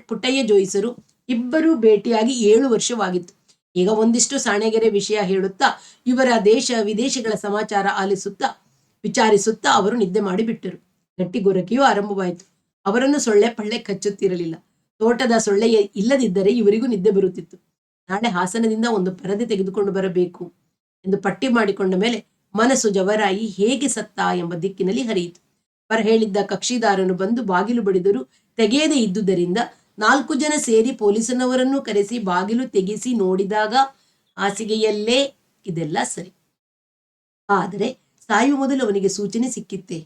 S1: ಪುಟ್ಟಯ್ಯ ಜೋಯಿಸರು. ಇಬ್ಬರೂ ಭೇಟಿಯಾಗಿ 7 ವರ್ಷವಾಗಿತ್ತು. ಈಗ ಒಂದಿಷ್ಟು ಸಾಣೆಗೆರೆ ವಿಷಯ ಹೇಳುತ್ತಾ ಇವರ ದೇಶ ವಿದೇಶಗಳ ಸಮಾಚಾರ ವಿಚಾರಿಸುತ್ತಾ ಅವರು ನಿದ್ದೆ ಮಾಡಿಬಿಟ್ಟರು. ಗಟ್ಟಿ ಗೊರಕೆಯೂ ಆರಂಭವಾಯಿತು. ಅವರನ್ನು ಸೊಳ್ಳೆ ಪಳ್ಳೆ ಕಚ್ಚುತ್ತಿರಲಿಲ್ಲ. ತೋಟದ ಸೊಳ್ಳೆ ಇಲ್ಲದಿದ್ದರೆ ಇವರಿಗೂ ನಿದ್ದೆ ಬರುತ್ತಿತ್ತು. ನಾಳೆ ಹಾಸನದಿಂದ ಒಂದು ಪರದೆ ತೆಗೆದುಕೊಂಡು ಬರಬೇಕು ಎಂದು ಪಟ್ಟಿ ಮಾಡಿಕೊಂಡ ಮೇಲೆ ಮನಸ್ಸು ಜವರಾಯಿ ಹೇಗೆ ಸತ್ತ ಎಂಬ ದಿಕ್ಕಿನಲ್ಲಿ ಹರಿಯಿತು. ಬರ ಹೇಳಿದ್ದ ಕಕ್ಷಿದಾರನು ಬಂದು ಬಾಗಿಲು ಬಡಿದರೂ ತೆಗೆಯದೇ ಇದ್ದುದರಿಂದ 4 ಜನ ಸೇರಿ ಪೊಲೀಸನವರನ್ನು ಕರೆಸಿ ಬಾಗಿಲು ತೆಗೆಸಿ ನೋಡಿದಾಗ ಹಾಸಿಗೆಯಲ್ಲೇ ಇದೆಲ್ಲ ಸರಿ. ಆದರೆ ಸಾಯುವ ಮೊದಲು ಅವನಿಗೆ ಸೂಚನೆ ಸಿಕ್ಕಿತ್ತೆ.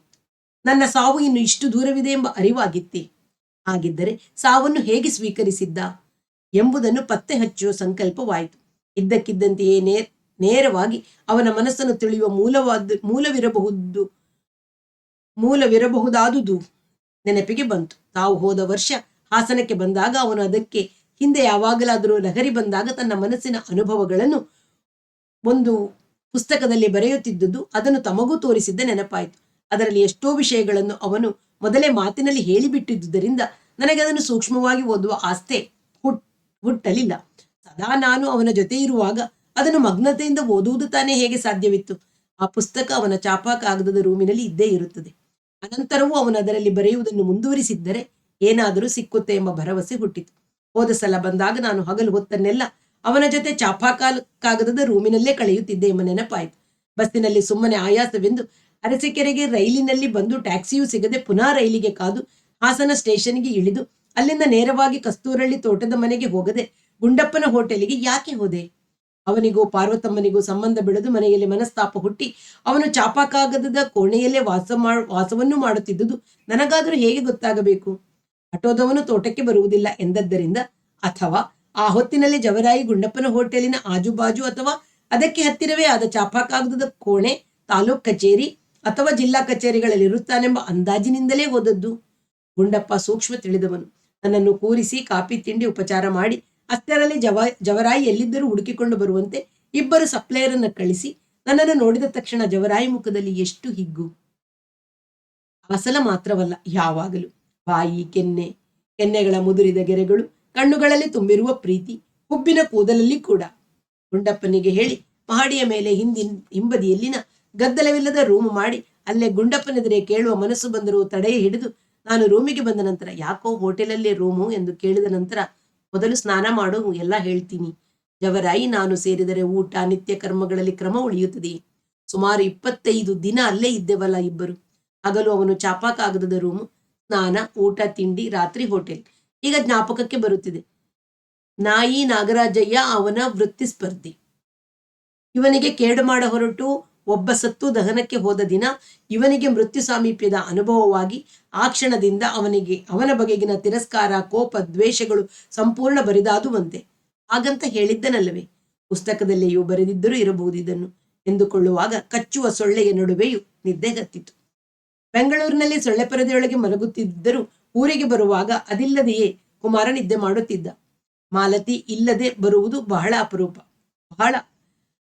S1: ನನ್ನ ಸಾವು ಇನ್ನು ಇಷ್ಟು ದೂರವಿದೆ ಎಂಬ ಅರಿವಾಗಿತ್ತೆ. ಹಾಗಿದ್ದರೆ ಸಾವನ್ನು ಹೇಗೆ ಸ್ವೀಕರಿಸಿದ್ದ ಎಂಬುದನ್ನು ಪತ್ತೆ ಹಚ್ಚುವ ಸಂಕಲ್ಪವಾಯಿತು. ಇದ್ದಕ್ಕಿದ್ದಂತೆಯೇ ನೇರವಾಗಿ ಅವನ ಮನಸ್ಸನ್ನು ತಿಳಿಯುವ ಮೂಲವಿರಬಹುದಾದುದು ನೆನಪಿಗೆ ಬಂತು. ತಾವು ಹೋದ ವರ್ಷ ಹಾಸನಕ್ಕೆ ಬಂದಾಗ ಅವನು ಅದಕ್ಕೆ ಹಿಂದೆ ಯಾವಾಗಲಾದರೂ ಲಹರಿ ಬಂದಾಗ ತನ್ನ ಮನಸ್ಸಿನ ಅನುಭವಗಳನ್ನು ಒಂದು ಪುಸ್ತಕದಲ್ಲಿ ಬರೆಯುತ್ತಿದ್ದುದು ಅದನ್ನು ತಮಗೂ ತೋರಿಸಿದ್ದ ನೆನಪಾಯಿತು. ಅದರಲ್ಲಿ ಎಷ್ಟೋ ವಿಷಯಗಳನ್ನು ಅವನು ಮೊದಲೇ ಮಾತಿನಲ್ಲಿ ಹೇಳಿಬಿಟ್ಟಿದ್ದುದರಿಂದ ನನಗೆ ಅದನ್ನು ಸೂಕ್ಷ್ಮವಾಗಿ ಓದುವ ಆಸ್ತೆ ಹುಟ್ಟಲಿಲ್ಲ. ಸದಾ ನಾನು ಅವನ ಜೊತೆ ಇರುವಾಗ ಅದನ್ನು ಮಗ್ನತೆಯಿಂದ ಓದುವುದು ತಾನೇ ಹೇಗೆ ಸಾಧ್ಯವಿತ್ತು? ಆ ಪುಸ್ತಕ ಅವನ ಚಾಪಾ ಕಾಗದದ ರೂಮಿನಲ್ಲಿ ಇದ್ದೇ ಇರುತ್ತದೆ. ಅನಂತರವೂ ಅವನು ಅದರಲ್ಲಿ ಬರೆಯುವುದನ್ನು ಮುಂದುವರಿಸಿದ್ದರೆ ಏನಾದರೂ ಸಿಕ್ಕುತ್ತೆ ಎಂಬ ಭರವಸೆ ಹುಟ್ಟಿತು. ಹೋದ ಸಲ ಬಂದಾಗ ನಾನು ಹಗಲು ಹೊತ್ತನ್ನೆಲ್ಲ ಅವನ ಜೊತೆ ಚಾಪಾ ಕಾಗದದ ರೂಮಿನಲ್ಲೇ ಕಳೆಯುತ್ತಿದ್ದೆ ಎಂಬ ನೆನಪಾಯಿತು. ಬಸ್ಸಿನಲ್ಲಿ ಸುಮ್ಮನೆ ಆಯಾಸವೆಂದು ಅರಸೀಕೆರೆಗೆ ರೈಲಿನಲ್ಲಿ ಬಂದು ಟ್ಯಾಕ್ಸಿಯೂ ಸಿಗದೆ ಪುನಃ ರೈಲಿಗೆ ಕಾದು ಹಾಸನ ಸ್ಟೇಷನ್ಗೆ ಇಳಿದು ಅಲ್ಲಿಂದ ನೇರವಾಗಿ ಕಸ್ತೂರಳ್ಳಿ ತೋಟದ ಮನೆಗೆ ಹೋಗದೆ ಗುಂಡಪ್ಪನ ಹೋಟೆಲಿಗೆ ಯಾಕೆ ಹೋದೆ? ಅವನಿಗೂ ಪಾರ್ವತಮ್ಮನಿಗೂ ಸಂಬಂಧ ಬೆಳೆದು ಮನೆಯಲ್ಲಿ ಮನಸ್ತಾಪ ಹುಟ್ಟಿ ಅವನು ಚಾಪಾ ಕಾಗದದ ಕೋಣೆಯಲ್ಲೇ ವಾಸವನ್ನು ಮಾಡುತ್ತಿದ್ದುದು ನನಗಾದರೂ ಹೇಗೆ ಗೊತ್ತಾಗಬೇಕು? ಆಟೋದವನು ತೋಟಕ್ಕೆ ಬರುವುದಿಲ್ಲ ಎಂದದ್ದರಿಂದ, ಅಥವಾ ಆ ಹೊತ್ತಿನಲ್ಲಿ ಜವರಾಯಿ ಗುಂಡಪ್ಪನ ಹೋಟೆಲಿನ ಆಜುಬಾಜು ಅಥವಾ ಅದಕ್ಕೆ ಹತ್ತಿರವೇ ಆದ ಚಾಪಾ ಕಾಗದದ ಕೋಣೆ ತಾಲೂಕ್ ಕಚೇರಿ ಅಥವಾ ಜಿಲ್ಲಾ ಕಚೇರಿಗಳಲ್ಲಿ ಇರುತ್ತಾನೆಂಬ ಅಂದಾಜಿನಿಂದಲೇ ಹೋದದ್ದು. ಗುಂಡಪ್ಪ ಸೂಕ್ಷ್ಮ ತಿಳಿದವನು. ನನ್ನನ್ನು ಕೂರಿಸಿ ಕಾಫಿ ತಿಂಡಿ ಉಪಚಾರ ಮಾಡಿ ಅಷ್ಟರಲ್ಲಿ ಜವರಾಯಿ ಎಲ್ಲಿದ್ದರೂ ಹುಡುಕಿಕೊಂಡು ಬರುವಂತೆ 2 ಸಪ್ಲೈಯರನ್ನ ಕಳಿಸಿ ನನ್ನನ್ನು ನೋಡಿದ ತಕ್ಷಣ ಜವರಾಯಿ ಮುಖದಲ್ಲಿ ಎಷ್ಟು ಹಿಗ್ಗು! ಆ ಸಲ ಮಾತ್ರವಲ್ಲ, ಯಾವಾಗಲೂ ಬಾಯಿ, ಕೆನ್ನೆಗಳ ಮುದುರಿದ ಗೆರೆಗಳು, ಕಣ್ಣುಗಳಲ್ಲಿ ತುಂಬಿರುವ ಪ್ರೀತಿ, ಹುಬ್ಬಿನ ಕೂದಲಲ್ಲಿ ಕೂಡ. ಗುಂಡಪ್ಪನಿಗೆ ಹೇಳಿ ಮಹಡಿಯ ಮೇಲೆ ಹಿಂಬದಿಯಲ್ಲಿನ ಗದ್ದಲವಿಲ್ಲದ ರೂಮು ಮಾಡಿ ಅಲ್ಲೇ ಗುಂಡಪ್ಪನೆದುರೇ ಕೇಳುವ ಮನಸ್ಸು ಬಂದರೂ ತಡೆಯ ಹಿಡಿದು ನಾನು ರೂಮಿಗೆ ಬಂದ ನಂತರ ಯಾಕೋ ಹೋಟೆಲಲ್ಲೇ ರೂಮು ಎಂದು ಕೇಳಿದ ನಂತರ ಮೊದಲು ಸ್ನಾನ ಮಾಡು, ಎಲ್ಲ ಹೇಳ್ತೀನಿ. ಜವರಾಯಿ ನಾನು ಸೇರಿದರೆ ಊಟ ನಿತ್ಯ ಕರ್ಮಗಳಲ್ಲಿ ಕ್ರಮ ಉಳಿಯುತ್ತದೆಯೇ? ಸುಮಾರು 25 ದಿನ ಅಲ್ಲೇ ಇದ್ದೆವಲ್ಲ ಇಬ್ಬರು. ಹಗಲು ಅವನು ಚಾಪಾ ಕಾಗದದ ರೂಮು, ಸ್ನಾನ, ಊಟ, ತಿಂಡಿ, ರಾತ್ರಿ ಹೋಟೆಲ್. ಈಗ ಜ್ಞಾಪಕಕ್ಕೆ ಬರುತ್ತಿದೆ. ನಾಯಿ ನಾಗರಾಜಯ್ಯ ಅವನ ವೃತ್ತಿ ಸ್ಪರ್ಧಿ. ಇವನಿಗೆ ಕೇಡು ಮಾಡ ಹೊರಟು ಒಬ್ಬ ಸತ್ತು ದಹನಕ್ಕೆ ಹೋದ ದಿನ ಇವನಿಗೆ ಮೃತ್ಯು ಸಾಮೀಪ್ಯದ ಅನುಭವವಾಗಿ ಆ ಕ್ಷಣದಿಂದ ಅವನ ಬಗೆಗಿನ ತಿರಸ್ಕಾರ, ಕೋಪ, ದ್ವೇಷಗಳು ಸಂಪೂರ್ಣ ಬರಿದಾದುವಂತೆ. ಹಾಗಂತ ಹೇಳಿದ್ದನಲ್ಲವೇ? ಪುಸ್ತಕದಲ್ಲಿಯೂ ಬರೆದಿದ್ದರೂ ಇರಬಹುದು ಇದನ್ನು ಎಂದುಕೊಳ್ಳುವಾಗ ಕಚ್ಚುವ ಸೊಳ್ಳೆಯ ನಡುವೆಯೂ ನಿದ್ದೆಗತ್ತಿತು. ಬೆಂಗಳೂರಿನಲ್ಲಿ ಸೊಳ್ಳೆ ಪರದೆಯೊಳಗೆ ಮಲಗುತ್ತಿದ್ದರೂ ಊರಿಗೆ ಬರುವಾಗ ಅದಿಲ್ಲದೆಯೇ ಕುಮಾರ ನಿದ್ದೆ ಮಾಡುತ್ತಿದ್ದ. ಮಾಲತಿ ಇಲ್ಲದೆ ಬರುವುದು ಬಹಳ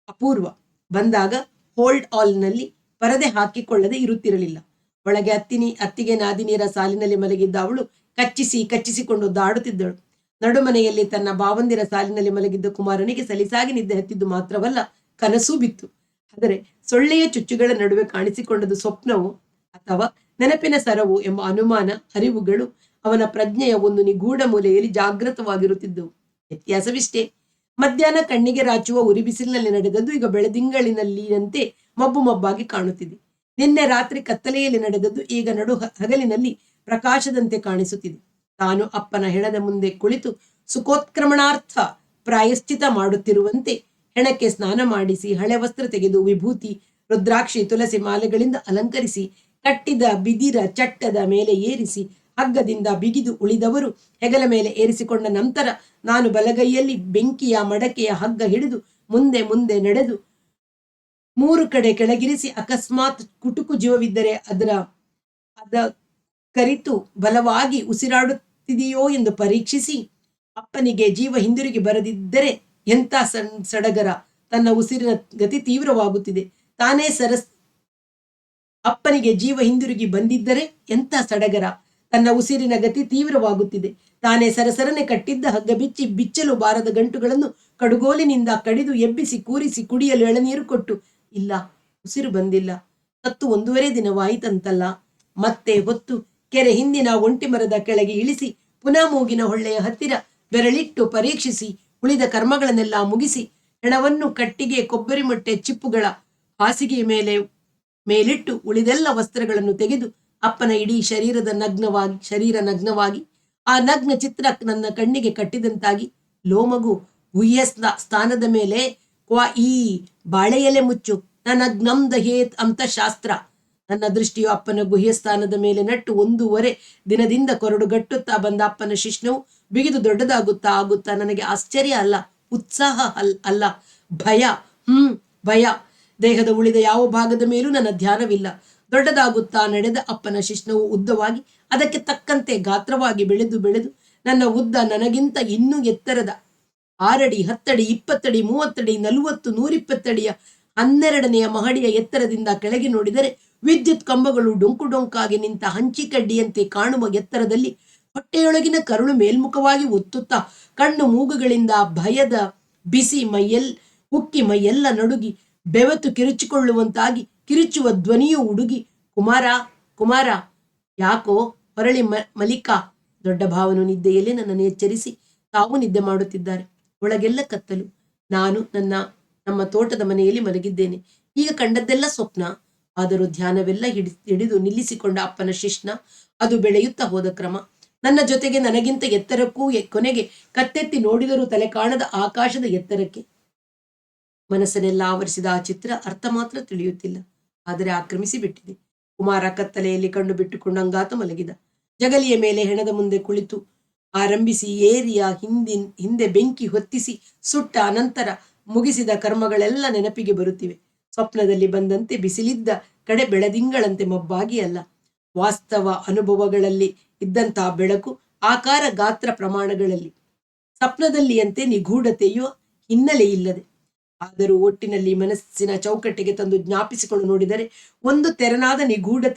S1: ಅಪೂರ್ವ. ಬಂದಾಗ ಹೋಲ್ಡ್ ಆಲ್ನಲ್ಲಿ ಪರದೆ ಹಾಕಿಕೊಳ್ಳದೆ ಇರುತ್ತಿರಲಿಲ್ಲ. ಒಳಗೆ ಅತ್ತಿಗೆ ನಾದಿನಿಯರ ಸಾಲಿನಲ್ಲಿ ಮಲಗಿದ್ದ ಅವಳು ಕಚ್ಚಿಸಿಕೊಂಡು ದಾಡುತ್ತಿದ್ದಳು. ನಡುಮನೆಯಲ್ಲಿ ತನ್ನ ಭಾವಂದಿರ ಸಾಲಿನಲ್ಲಿ ಮಲಗಿದ್ದ ಕುಮಾರನಿಗೆ ಸಲಿಸಾಗಿ ನಿದ್ದೆ ಹತ್ತಿದ್ದು ಮಾತ್ರವಲ್ಲ, ಕನಸೂ ಬಿತ್ತು. ಆದರೆ ಸೊಳ್ಳೆಯ ಚುಚ್ಚುಗಳ ನಡುವೆ ಕಾಣಿಸಿಕೊಂಡದು ಸ್ವಪ್ನವು ಅಥವಾ ನೆನಪಿನ ಸರವು ಎಂಬ ಅನುಮಾನ ಅರಿವುಗಳು ಅವನ ಪ್ರಜ್ಞೆಯ ಒಂದು ನಿಗೂಢ ಮೂಲೆಯಲ್ಲಿ ಜಾಗೃತವಾಗಿರುತ್ತಿದ್ದವು. ವ್ಯತ್ಯಾಸವಿಷ್ಟೇ. ಮಧ್ಯಾಹ್ನ ಕಣ್ಣಿಗೆ ರಾಚುವ ಉರಿ ಬಿಸಿಲಿನಲ್ಲಿ ನಡೆದದ್ದು ಈಗ ಬೆಳದಿಂಗಳಿನಲ್ಲಿಯಂತೆ ಮಬ್ಬಾಗಿ ಕಾಣುತ್ತಿದೆ. ನಿನ್ನೆ ರಾತ್ರಿ ಕತ್ತಲೆಯಲ್ಲಿ ನಡೆದದ್ದು ಈಗ ಹಗಲಿನಲ್ಲಿ ಪ್ರಕಾಶದಂತೆ ಕಾಣಿಸುತ್ತಿದೆ. ತಾನು ಅಪ್ಪನ ಹೆಣದ ಮುಂದೆ ಕುಳಿತು ಸುಖೋತ್ಕ್ರಮಣಾರ್ಥ ಪ್ರಾಯಶ್ಚಿತ ಮಾಡುತ್ತಿರುವಂತೆ ಹೆಣಕ್ಕೆ ಸ್ನಾನ ಮಾಡಿಸಿ ಹಳೆ ವಸ್ತ್ರ ತೆಗೆದು ವಿಭೂತಿ, ರುದ್ರಾಕ್ಷಿ, ತುಳಸಿ ಮಾಲೆಗಳಿಂದ ಅಲಂಕರಿಸಿ ಕಟ್ಟಿದ ಬಿದಿರ ಚಟ್ಟದ ಮೇಲೆ ಏರಿಸಿ ಹಗ್ಗದಿಂದ ಬಿಗಿದು ಉಳಿದವರು ಹೆಗಲ ಮೇಲೆ ಏರಿಸಿಕೊಂಡ ನಂತರ ನಾನು ಬಲಗೈಯಲ್ಲಿ ಬೆಂಕಿಯ ಮಡಕೆಯ ಹಗ್ಗ ಹಿಡಿದು ಮುಂದೆ ನಡೆದು 3 ಕಡೆ ಕೆಳಗಿರಿಸಿ ಅಕಸ್ಮಾತ್ ಕುಟುಕು ಜೀವವಿದ್ದರೆ ಅದ ಕರಿತು ಬಲವಾಗಿ ಉಸಿರಾಡುತ್ತಿದೆಯೋ ಎಂದು ಪರೀಕ್ಷಿಸಿ ಅಪ್ಪನಿಗೆ ಜೀವ ಹಿಂದಿರುಗಿ ಬರದಿದ್ದರೆ ಎಂಥ ಸಡಗರ! ತನ್ನ ಉಸಿರಿನ ಗತಿ ತೀವ್ರವಾಗುತ್ತಿದೆ, ತಾನೇ ಅಪ್ಪನಿಗೆ ಜೀವ ಹಿಂದಿರುಗಿ ಬಂದಿದ್ದರೆ ಎಂಥ ಸಡಗರ. ತನ್ನ ಉಸಿರಿನ ಗತಿ ತೀವ್ರವಾಗುತ್ತಿದೆ. ತಾನೇ ಸರಸರನೆ ಕಟ್ಟಿದ್ದ ಹಗ್ಗ ಬಿಚ್ಚಿ ಬಿಚ್ಚಲು ಬಾರದ ಗಂಟುಗಳನ್ನು ಕಡುಗೋಲಿನಿಂದ ಕಡಿದು ಎಬ್ಬಿಸಿ ಕೂರಿಸಿ ಕುಡಿಯಲು ಎಳನೀರು ಕೊಟ್ಟು, ಇಲ್ಲ, ಉಸಿರು ಬಂದಿಲ್ಲ, ಸತ್ತು 1.5 ದಿನವಾಯಿತಂತಲ್ಲ. ಮತ್ತೆ ಹೊತ್ತು ಕೆರೆ ಹಿಂದಿನ ಒಂಟಿ ಮರದ ಕೆಳಗೆ ಇಳಿಸಿ ಪುನಃ ಮೂಗಿನ ಹೊಳ್ಳೆಯ ಹತ್ತಿರ ಬೆರಳಿಟ್ಟು ಪರೀಕ್ಷಿಸಿ ಉಳಿದ ಕರ್ಮಗಳನ್ನೆಲ್ಲ ಮುಗಿಸಿ ಹೆಣವನ್ನು ಕಟ್ಟಿಗೆ ಕೊಬ್ಬರಿ ಮೊಟ್ಟೆ ಚಿಪ್ಪುಗಳ ಹಾಸಿಗೆಯ ಮೇಲಿಟ್ಟು ಉಳಿದೆಲ್ಲ ವಸ್ತ್ರಗಳನ್ನು ತೆಗೆದು ಅಪ್ಪನ ಇಡೀ ಶರೀರ ನಗ್ನವಾಗಿ ಆ ನಗ್ನ ಚಿತ್ರ ನನ್ನ ಕಣ್ಣಿಗೆ ಕಟ್ಟಿದಂತಾಗಿ, ಲೋಮಗು ಗುಹ್ಯ ಸ್ಥಾನದ ಮೇಲೆ ಈ ಬಾಳೆ ಎಲೆ ಮುಚ್ಚು ನಗ್ನಂ ದಹೇತ್ ಅಂತ ಶಾಸ್ತ್ರ. ನನ್ನ ದೃಷ್ಟಿಯು ಅಪ್ಪನ ಗುಹ್ಯ ಸ್ಥಾನದ ಮೇಲೆ ನಟ್ಟು 1.5 ದಿನದಿಂದ ಕೊರಡುಗಟ್ಟುತ್ತಾ ಬಂದ ಅಪ್ಪನ ಶಿಶ್ನವು ಬಿಗಿದು ದೊಡ್ಡದಾಗುತ್ತಾ ನನಗೆ ಆಶ್ಚರ್ಯ ಅಲ್ಲ, ಉತ್ಸಾಹ ಅಲ್ಲ, ಭಯ. ದೇಹದ ಉಳಿದ ಯಾವ ಭಾಗದ ಮೇಲೂ ನನ್ನ ಧ್ಯಾನವಿಲ್ಲ. ದೊಡ್ಡದಾಗುತ್ತಾ ನಡೆದ ಅಪ್ಪನ ಶಿಶ್ನವು ಉದ್ದವಾಗಿ ಅದಕ್ಕೆ ತಕ್ಕಂತೆ ಗಾತ್ರವಾಗಿ ಬೆಳೆದು ನನ್ನ ಉದ್ದ ನನಗಿಂತ ಇನ್ನೂ ಎತ್ತರದ 6 ಅಡಿ 10 ಅಡಿ 20 ಅಡಿ 30 ಅಡಿ 40 120 ಅಡಿಯ 12ನೇ ಮಹಡಿಯ ಎತ್ತರದಿಂದ ಕೆಳಗೆ ನೋಡಿದರೆ ವಿದ್ಯುತ್ ಕಂಬಗಳು ಡೊಂಕಾಗಿ ನಿಂತ ಹಂಚಿಕಡ್ಡಿಯಂತೆ ಕಾಣುವ ಎತ್ತರದಲ್ಲಿ ಹೊಟ್ಟೆಯೊಳಗಿನ ಕರುಳು ಮೇಲ್ಮುಖವಾಗಿ ಒತ್ತುತ್ತಾ ಕಣ್ಣು ಮೂಗುಗಳಿಂದ ಭಯದ ಬಿಸಿ ಉಕ್ಕಿ ಮೈಯೆಲ್ಲ ನಡುಗಿ ಬೆವತು ಕಿರುಚಿಕೊಳ್ಳುವಂತಾಗಿ ಕಿರುಚುವ ಧ್ವನಿಯು ಉಡುಗಿ, ಕುಮಾರ ಯಾಕೋ ಹೊರಳಿ ಮಲಿಕಾ. ದೊಡ್ಡ ಭಾವನು ನಿದ್ದೆಯಲ್ಲೇ ನನ್ನನ್ನು ಎಚ್ಚರಿಸಿ ತಾವು ನಿದ್ದೆ ಮಾಡುತ್ತಿದ್ದಾರೆ. ಒಳಗೆಲ್ಲ ಕತ್ತಲು. ನಾನು ನಮ್ಮ ತೋಟದ ಮನೆಯಲ್ಲಿ ಮಲಗಿದ್ದೇನೆ. ಈಗ ಕಂಡದ್ದೆಲ್ಲ ಸ್ವಪ್ನ. ಆದರೂ ಧ್ಯಾನವೆಲ್ಲ ಹಿಡಿದು ನಿಲ್ಲಿಸಿಕೊಂಡ ಅಪ್ಪನ ಶಿಶ್ನ, ಅದು ಬೆಳೆಯುತ್ತಾ ಹೋದ ಕ್ರಮ, ನನ್ನ ಜೊತೆಗೆ ನನಗಿಂತ ಎತ್ತರಕ್ಕೂ ಕೊನೆಗೆ ಕತ್ತೆತ್ತಿ ನೋಡಿದರೂ ತಲೆ ಕಾಣದ ಆಕಾಶದ ಎತ್ತರಕ್ಕೆ ಮನಸ್ಸನ್ನೆಲ್ಲ ಆವರಿಸಿದ ಆ ಚಿತ್ರ ಅರ್ಥ ಮಾತ್ರ ತಿಳಿಯುತ್ತಿಲ್ಲ, ಆದರೆ ಆಕ್ರಮಿಸಿ ಬಿಟ್ಟಿದೆ. ಕುಮಾರ ಕತ್ತಲೆಯಲ್ಲಿ ಕಣ್ಣು ಬಿಟ್ಟುಕೊಂಡಂಗಾತ ಮಲಗಿದ. ಜಗಲಿಯ ಮೇಲೆ ಹೆಣದ ಮುಂದೆ ಕುಳಿತು ಆರಂಭಿಸಿ ಏರಿಯ ಹಿಂದೆ ಬೆಂಕಿ ಹೊತ್ತಿಸಿ ಸುಟ್ಟ ಅನಂತರ ಮುಗಿಸಿದ ಕರ್ಮಗಳೆಲ್ಲ ನೆನಪಿಗೆ ಬರುತ್ತಿವೆ. ಸ್ವಪ್ನದಲ್ಲಿ ಬಂದಂತೆ ಬಿಸಿಲಿದ್ದ ಕಡೆ ಬೆಳದಿಂಗಳಂತೆ ಮಬ್ಬಾಗಿ ಅಲ್ಲ, ವಾಸ್ತವ ಅನುಭವಗಳಲ್ಲಿ ಇದ್ದಂತಹ ಬೆಳಕು ಆಕಾರ ಗಾತ್ರ ಪ್ರಮಾಣಗಳಲ್ಲಿ. ಸ್ವಪ್ನದಲ್ಲಿಯಂತೆ ನಿಗೂಢತೆಯು ಹಿನ್ನೆಲೆ ಇಲ್ಲದೆ. ಆದರೂ ಒಟ್ಟಿನಲ್ಲಿ ಮನಸ್ಸಿನ ಚೌಕಟ್ಟಿಗೆ ತಂದು ಜ್ಞಾಪಿಸಿಕೊಂಡು ನೋಡಿದರೆ ಒಂದು ತೆರನಾದ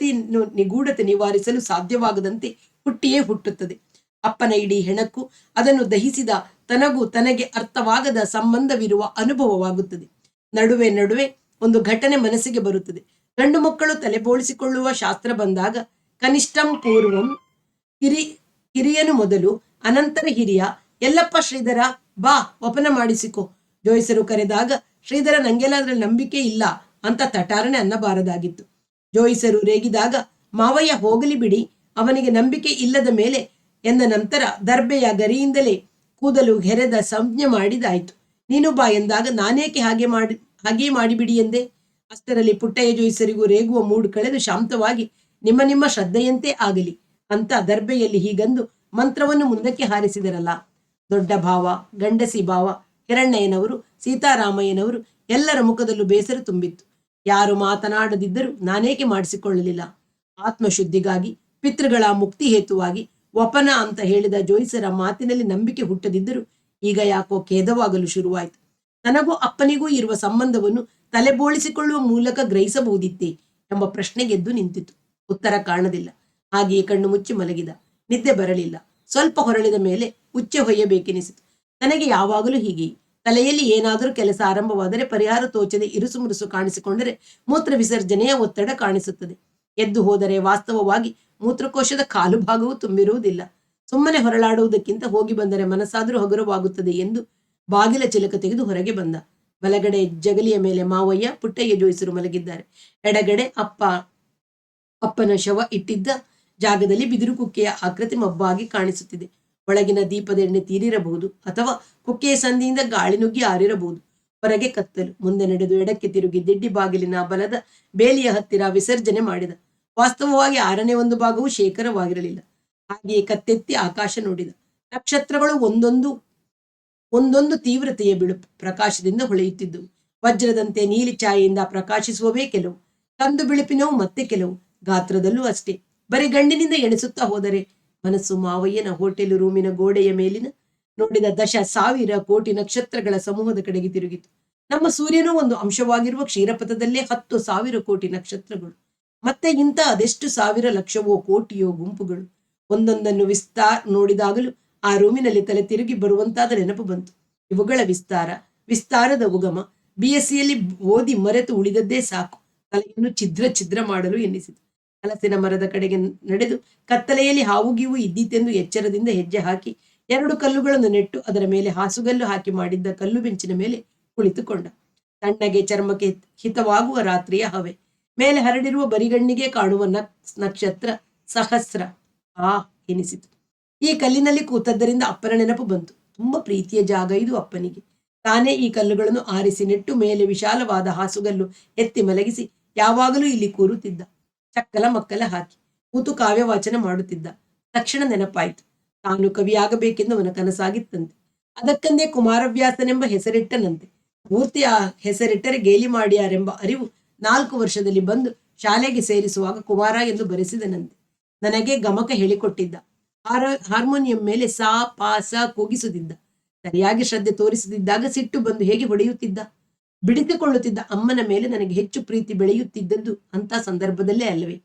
S1: ನಿಗೂಢತೆ ನಿವಾರಿಸಲು ಸಾಧ್ಯವಾಗದಂತೆ ಹುಟ್ಟಿಯೇ ಹುಟ್ಟುತ್ತದೆ. ಅಪ್ಪನ ಇಡೀ ಹೆಣಕ್ಕೂ ಅದನ್ನು ದಹಿಸಿದ ತನಗೆ ಅರ್ಥವಾಗದ ಸಂಬಂಧವಿರುವ ಅನುಭವವಾಗುತ್ತದೆ. ನಡುವೆ ಒಂದು ಘಟನೆ ಮನಸ್ಸಿಗೆ ಬರುತ್ತದೆ. ಗಂಡು ಮಕ್ಕಳು ತಲೆಬೋಳಿಸಿಕೊಳ್ಳುವ ಶಾಸ್ತ್ರ ಬಂದಾಗ ಕನಿಷ್ಠಂ ಪೂರ್ವಂ ಹಿರಿಯನು ಮೊದಲು, ಅನಂತರ ಹಿರಿಯ. ಎಲ್ಲಪ್ಪ ಶ್ರೀಧರ ಬಾ, ವಪನ ಮಾಡಿಸಿಕೊ. ಜೋಯಿಸರು ಕರೆದಾಗ ಶ್ರೀಧರ ನಂಗೆಲ್ಲ ಅದ್ರಲ್ಲಿ ನಂಬಿಕೆ ಇಲ್ಲ ಅಂತ ತಟಾರನೆ ಅನ್ನಬಾರದಾಗಿತ್ತು. ಜೋಯಿಸರು ರೇಗಿದಾಗ ಮಾವಯ್ಯ ಹೋಗಲಿ ಬಿಡಿ, ಅವನಿಗೆ ನಂಬಿಕೆ ಇಲ್ಲದ ಮೇಲೆ ಎಂದ ನಂತರ ದರ್ಬೆಯ ಗರಿಯಿಂದಲೇ ಕೂದಲು ಹೆರೆದ ಸಂಜ್ಞೆ ಮಾಡಿದಾಯ್ತು. ನೀನು ಬಾ ಎಂದಾಗ ನಾನೇಕೆ ಹಾಗೆ ಮಾಡಿಬಿಡಿ ಎಂದೆ. ಅಷ್ಟರಲ್ಲಿ ಪುಟ್ಟಯ್ಯ ಜೋಯಿಸರಿಗೂ ರೇಗುವ ಮೂಡ್ ಕಳೆದು ಶಾಂತವಾಗಿ ನಿಮ್ಮ ಶ್ರದ್ಧೆಯಂತೆ ಆಗಲಿ ಅಂತ ದರ್ಬೆಯಲ್ಲಿ ಹೀಗಂದು ಮಂತ್ರವನ್ನು ಮುಂದಕ್ಕೆ ಹಾರಿಸಿದರಲ್ಲ. ದೊಡ್ಡ ಭಾವ, ಗಂಡಸಿ ಭಾವ, ಹಿರಣ್ಣಯ್ಯನವರು, ಸೀತಾರಾಮಯ್ಯನವರು ಎಲ್ಲರ ಮುಖದಲ್ಲೂ ಬೇಸರ ತುಂಬಿತ್ತು. ಯಾರು ಮಾತನಾಡದಿದ್ದರೂ ನಾನೇಕೆ ಮಾಡಿಸಿಕೊಳ್ಳಲಿಲ್ಲ. ಆತ್ಮಶುದ್ಧಿಗಾಗಿ, ಪಿತೃಗಳ ಮುಕ್ತಿ ಹೇತುವಾಗಿ ವಪನ ಅಂತ ಹೇಳಿದ ಜೋಯಿಸರ ಮಾತಿನಲ್ಲಿ ನಂಬಿಕೆ ಹುಟ್ಟದಿದ್ದರೂ ಈಗ ಯಾಕೋ ಖೇದವಾಗಲು ಶುರುವಾಯಿತು. ನನಗೂ ಅಪ್ಪನಿಗೂ ಇರುವ ಸಂಬಂಧವನ್ನು ತಲೆಬೋಳಿಸಿಕೊಳ್ಳುವ ಮೂಲಕ ಗ್ರಹಿಸಬಹುದಿತ್ತೇ ಎಂಬ ಪ್ರಶ್ನೆ ಗೆದ್ದು ನಿಂತಿತು. ಉತ್ತರ ಕಾಣದಿಲ್ಲ. ಹಾಗೆಯೇ ಕಣ್ಣು ಮುಚ್ಚಿ ಮಲಗಿದ. ನಿದ್ದೆ ಬರಲಿಲ್ಲ. ಸ್ವಲ್ಪ ಹೊರಳಿದ ಮೇಲೆ ಉಚ್ಚೆ ಹೊಯ್ಯಬೇಕೆನಿಸಿತು. ನನಗೆ ಯಾವಾಗಲೂ ಹೀಗೆ. ತಲೆಯಲ್ಲಿ ಏನಾದರೂ ಕೆಲಸ ಆರಂಭವಾದರೆ ಪರಿಹಾರ ತೋಚದೆ ಇರುಸು ಮುರುಸು ಕಾಣಿಸಿಕೊಂಡರೆ ಮೂತ್ರ ವಿಸರ್ಜನೆಯ ಒತ್ತಡ ಕಾಣಿಸುತ್ತದೆ. ಎದ್ದು ಹೋದರೆ ವಾಸ್ತವವಾಗಿ ಮೂತ್ರಕೋಶದ ಕಾಲು ಭಾಗವೂ ತುಂಬಿರುವುದಿಲ್ಲ. ಸುಮ್ಮನೆ ಹೊರಳಾಡುವುದಕ್ಕಿಂತ ಹೋಗಿ ಬಂದರೆ ಮನಸ್ಸಾದರೂ ಹಗುರವಾಗುತ್ತದೆ ಎಂದು ಬಾಗಿಲ ಚಿಲಕ ತೆಗೆದು ಹೊರಗೆ ಬಂದ. ಬಲಗಡೆ ಜಗಲಿಯ ಮೇಲೆ ಮಾವಯ್ಯ, ಪುಟ್ಟಯ್ಯ ಜೋಯಿಸರು ಮಲಗಿದ್ದಾರೆ. ಎಡಗಡೆ ಅಪ್ಪನ ಶವ ಇಟ್ಟಿದ್ದ ಜಾಗದಲ್ಲಿ ಬಿದಿರು ಕುಕ್ಕೆಯ ಆಕೃತಿ ಮಬ್ಬಾಗಿ ಕಾಣಿಸುತ್ತಿದೆ. ಒಳಗಿನ ದೀಪದ ಎಣ್ಣೆ ತೀರಿರಬಹುದು, ಅಥವಾ ಕುಕ್ಕೆಯ ಸಂದಿಯಿಂದ ಗಾಳಿ ನುಗ್ಗಿ ಆರಿರಬಹುದು. ಹೊರಗೆ ಕತ್ತಲು. ಮುಂದೆ ನಡೆದು ಎಡಕ್ಕೆ ತಿರುಗಿ ದಿಡ್ಡಿ ಬಾಗಿಲಿನ ಬಲದ ಬೇಲಿಯ ಹತ್ತಿರ ವಿಸರ್ಜನೆ ಮಾಡಿದ. ವಾಸ್ತವವಾಗಿ 6ನೇ 1 ಭಾಗವು ಶೇಖರವಾಗಿರಲಿಲ್ಲ. ಹಾಗೆಯೇ ಕತ್ತೆತ್ತಿ ಆಕಾಶ ನೋಡಿದ. ನಕ್ಷತ್ರಗಳು ಒಂದೊಂದು ತೀವ್ರತೆಯ ಬಿಳುಪು ಪ್ರಕಾಶದಿಂದ ಹೊಳೆಯುತ್ತಿದ್ದವು. ವಜ್ರದಂತೆ ನೀಲಿ ಛಾಯೆಯಿಂದ ಪ್ರಕಾಶಿಸುವವೇ ಕೆಲವು, ಕಂದು ಬಿಳುಪಿನವು ಮತ್ತೆ ಕೆಲವು. ಗಾತ್ರದಲ್ಲೂ ಅಷ್ಟೇ. ಬರೀ ಗಂಡಿನಿಂದ ಎಣಿಸುತ್ತಾ ಹೋದರೆ ಮನಸ್ಸು ಮಾವಯ್ಯನ ಹೋಟೆಲ್ ರೂಮಿನ ಗೋಡೆಯ ಮೇಲಿನ ನೋಡಿದ 10,000 ಕೋಟಿ ನಕ್ಷತ್ರಗಳ ಸಮೂಹದ ಕಡೆಗೆ ತಿರುಗಿತು. ನಮ್ಮ ಸೂರ್ಯನೂ ಒಂದು ಅಂಶವಾಗಿರುವ ಕ್ಷೀರಪಥದಲ್ಲೇ 10,000 ಕೋಟಿ ನಕ್ಷತ್ರಗಳು, ಮತ್ತೆ ಇಂಥ ಅದೆಷ್ಟು ಸಾವಿರ ಲಕ್ಷವೋ ಕೋಟಿಯೋ ಗುಂಪುಗಳು. ಒಂದೊಂದನ್ನು ನೋಡಿದಾಗಲೂ ಆ ರೂಮಿನಲ್ಲಿ ತಲೆ ತಿರುಗಿ ಬರುವಂತಾದ ನೆನಪು ಬಂತು. ಇವುಗಳ ವಿಸ್ತಾರದ ಉಗಮ BScಯಲ್ಲಿ ಓದಿ ಮರೆತು ಉಳಿದದ್ದೇ ಸಾಕು ತಲೆಯನ್ನು ಛಿದ್ರ ಮಾಡಲು ಎನ್ನಿಸಿತು. ಹಲಸಿನ ಮರದ ಕಡೆಗೆ ನಡೆದು ಕತ್ತಲೆಯಲ್ಲಿ ಹಾವುಗೀವು ಇದ್ದೀತೆಂದು ಎಚ್ಚರದಿಂದ ಹೆಜ್ಜೆ ಹಾಕಿ 2 ಕಲ್ಲುಗಳನ್ನು ನೆಟ್ಟು ಅದರ ಮೇಲೆ ಹಾಸುಗಲ್ಲು ಹಾಕಿ ಮಾಡಿದ್ದ ಕಲ್ಲು ಬೆಂಚಿನ ಮೇಲೆ ಕುಳಿತುಕೊಂಡ. ತಣ್ಣಗೆ ಚರ್ಮಕ್ಕೆ ಹಿತವಾಗುವ ರಾತ್ರಿಯ ಹವೆ, ಮೇಲೆ ಹರಡಿರುವ ಬರಿಗಣ್ಣಿಗೆ ಕಾಣುವ ನಕ್ಷತ್ರ ಸಹಸ್ರ ಎನಿಸಿತು. ಈ ಕಲ್ಲಿನಲ್ಲಿ ಕೂತದ್ದರಿಂದ ಅಪ್ಪನ ನೆನಪು ಬಂತು. ತುಂಬ ಪ್ರೀತಿಯ ಜಾಗ ಇದು ಅಪ್ಪನಿಗೆ. ತಾನೇ ಈ ಕಲ್ಲುಗಳನ್ನು ಆರಿಸಿ ನೆಟ್ಟು ಮೇಲೆ ವಿಶಾಲವಾದ ಹಾಸುಗಲ್ಲು ಎತ್ತಿ ಮಲಗಿಸಿ ಯಾವಾಗಲೂ ಇಲ್ಲಿ ಕೂರುತ್ತಿದ್ದ. ಚಕ್ಕಲ ಮಕ್ಕಲ ಹಾಕಿ ಕೂತು ಕಾವ್ಯ ವಾಚನ ಮಾಡುತ್ತಿದ್ದ. ತಕ್ಷಣ ನೆನಪಾಯಿತು, ತಾನು ಕವಿಯಾಗಬೇಕೆಂದು ಅವನ ಕನಸಾಗಿತ್ತಂತೆ. ಅದಕ್ಕಂದೇ ಕುಮಾರವ್ಯಾಸನೆಂಬ ಹೆಸರಿಟ್ಟನಂತೆ. ಪೂರ್ತಿ ಆ ಹೆಸರಿಟ್ಟರೆ ಗೇಲಿ ಮಾಡಿಯಾರೆಂಬ ಅರಿವು 4 ವರ್ಷದಲ್ಲಿ ಬಂದು ಶಾಲೆಗೆ ಸೇರಿಸುವಾಗ ಕುಮಾರ ಎಂದು ಬರೆಸಿದನಂತೆ. ನನಗೆ ಗಮಕ ಹೇಳಿಕೊಟ್ಟಿದ್ದ. ಹಾರ್ಮೋನಿಯಂ ಮೇಲೆ ಸಾ ಪಾ ಸ ಕೂಗಿಸುತ್ತಿದ್ದ. ಸರಿಯಾಗಿ ಶ್ರದ್ಧೆ ತೋರಿಸದಿದ್ದಾಗ ಸಿಟ್ಟು ಬಂದು ಹೇಗೆ ಹೊಡೆಯುತ್ತಿದ್ದ. ಬಿಡಿಸಿಕೊಳ್ಳುತ್ತಿದ್ದ ಅಮ್ಮನ ಮೇಲೆ ನನಗೆ ಹೆಚ್ಚು ಪ್ರೀತಿ ಬೆಳೆಯುತ್ತಿದ್ದದ್ದು ಅಂತ ಸಂದರ್ಭದಲ್ಲೇ ಅಲ್ಲವೇ.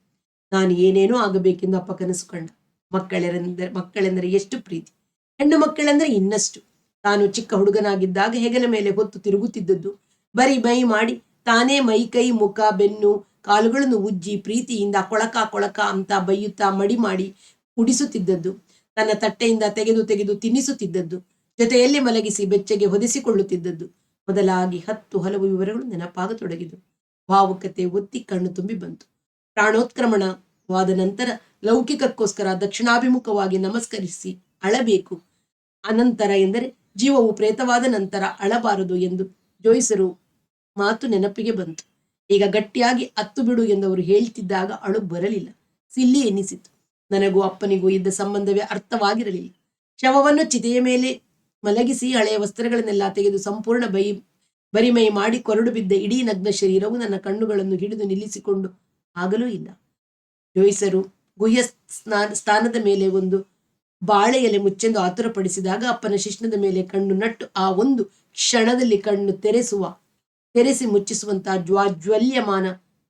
S1: ನಾನು ಏನೇನೋ ಆಗಬೇಕೆಂದು ಅಪ್ಪ ಕನಸು ಕಂಡ. ಮಕ್ಕಳೆಂದರೆ ಎಷ್ಟು ಪ್ರೀತಿ, ಹೆಣ್ಣು ಮಕ್ಕಳೆಂದರೆ ಇನ್ನಷ್ಟು. ತಾನು ಚಿಕ್ಕ ಹುಡುಗನಾಗಿದ್ದಾಗ ಹೆಗಲ ಮೇಲೆ ಹೊತ್ತು ತಿರುಗುತ್ತಿದ್ದದ್ದು, ಬರೀ ಮೈ ಮಾಡಿ ತಾನೇ ಮೈ ಕೈ ಮುಖ ಬೆನ್ನು ಕಾಲುಗಳನ್ನು ಉಜ್ಜಿ ಪ್ರೀತಿಯಿಂದ ಕೊಳಕ ಅಂತ ಬೈಯುತ್ತಾ ಮಡಿ ಮಾಡಿ ಉಡಿಸುತ್ತಿದ್ದದ್ದು, ತನ್ನ ತಟ್ಟೆಯಿಂದ ತೆಗೆದು ತಿನ್ನಿಸುತ್ತಿದ್ದದ್ದು, ಜೊತೆಯಲ್ಲಿ ಮಲಗಿಸಿ ಬೆಚ್ಚಗೆ ಹೊದಿಸಿಕೊಳ್ಳುತ್ತಿದ್ದದ್ದು ಮೊದಲಾಗಿ 10 ಹಲವು ವಿವರಗಳು ನೆನಪಾಗತೊಡಗಿದವು. ಭಾವುಕತೆ ಒತ್ತಿ ಕಣ್ಣು ತುಂಬಿ ಬಂತು. ಪ್ರಾಣೋತ್ಕ್ರಮಣವಾದ ನಂತರ ಲೌಕಿಕಕ್ಕೋಸ್ಕರ ದಕ್ಷಿಣಾಭಿಮುಖವಾಗಿ ನಮಸ್ಕರಿಸಿ ಅಳಬೇಕು. ಅನಂತರ ಎಂದರೆ ಜೀವವು ಪ್ರೇತವಾದ ನಂತರ ಅಳಬಾರದು ಎಂದು ಜೋಯಿಸರು ಮಾತು ನೆನಪಿಗೆ ಬಂತು. ಈಗ ಗಟ್ಟಿಯಾಗಿ ಅತ್ತು ಬಿಡು ಎಂದವರು ಹೇಳ್ತಿದ್ದಾಗ ಅಳು ಬರಲಿಲ್ಲ, ಸಿಲ್ಲಿ ಎನ್ನಿಸಿತು. ನನಗೂ ಅಪ್ಪನಿಗೂ ಇದ್ದ ಸಂಬಂಧವೇ ಅರ್ಥವಾಗಿರಲಿಲ್ಲ. ಶವವನ್ನು ಚಿತೆಯ ಮೇಲೆ ಮಲಗಿಸಿ ಹಳೆಯ ವಸ್ತ್ರಗಳನ್ನೆಲ್ಲ ತೆಗೆದು ಸಂಪೂರ್ಣ ಬರಿಮೈ ಮಾಡಿ ಕೊರಡು ಬಿದ್ದ ಇಡೀ ನಗ್ನ ಶರೀರವು ನನ್ನ ಕಣ್ಣುಗಳನ್ನು ಹಿಡಿದು ನಿಲ್ಲಿಸಿಕೊಂಡು ಆಗಲೂ ಇಲ್ಲ. ಜೋಯಿಸರು ಗುಹ್ಯ ಸ್ಥಾನದ ಮೇಲೆ ಒಂದು ಬಾಳೆ ಎಲೆ ಮುಚ್ಚೆಂದು ಆತುರಪಡಿಸಿದಾಗ ಅಪ್ಪನ ಶಿಶ್ನದ ಮೇಲೆ ಕಣ್ಣು ನಟ್ಟು ಆ ಒಂದು ಕ್ಷಣದಲ್ಲಿ ಕಣ್ಣು ತೆರೆಸಿ ಮುಚ್ಚಿಸುವಂತಹ ಜ್ವಾಜ್ವಲ್ಯಮಾನ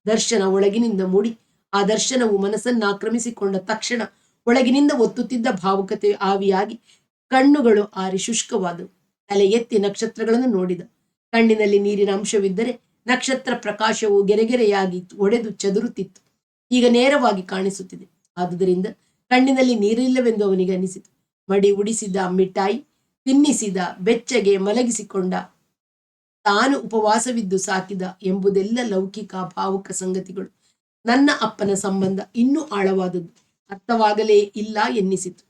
S1: ದರ್ಶನ ಒಳಗಿನಿಂದ ಮೂಡಿ ಆ ದರ್ಶನವು ಮನಸ್ಸನ್ನಾಕ್ರಮಿಸಿಕೊಂಡ ತಕ್ಷಣ ಒಳಗಿನಿಂದ ಒತ್ತುತ್ತಿದ್ದ ಭಾವುಕತೆ ಆವಿಯಾಗಿ ಕಣ್ಣುಗಳು ಆರಿ ಶುಷ್ಕವಾದವು. ತಲೆ ಎತ್ತಿ ನಕ್ಷತ್ರಗಳನ್ನು ನೋಡಿದ. ಕಣ್ಣಿನಲ್ಲಿ ನೀರಿನ ಅಂಶವಿದ್ದರೆ ನಕ್ಷತ್ರ ಪ್ರಕಾಶವು ಗೆರೆಗೆರೆಯಾಗಿ ಒಡೆದು ಚದುರುತ್ತಿತ್ತು. ಈಗ ನೇರವಾಗಿ ಕಾಣಿಸುತ್ತಿದೆ. ಆದುದರಿಂದ ಕಣ್ಣಿನಲ್ಲಿ ನೀರಿಲ್ಲವೆಂದು ಅವನಿಗೆ ಅನಿಸಿತು. ಮಡಿ ಉಡಿಸಿದ ಮಿಠಾಯಿ ತಿನ್ನಿಸಿದ, ಬೆಚ್ಚಗೆ ಮಲಗಿಸಿಕೊಂಡ, ತಾನು ಉಪವಾಸವಿದ್ದು ಸಾಕಿದ ಎಂಬುದೆಲ್ಲ ಲೌಕಿಕ ಭಾವುಕ ಸಂಗತಿಗಳು. ನನ್ನ ಅಪ್ಪನ ಸಂಬಂಧ ಇನ್ನೂ ಆಳವಾದದ್ದು, ಅರ್ಥವಾಗಲೇ ಇಲ್ಲ ಎನ್ನಿಸಿತು.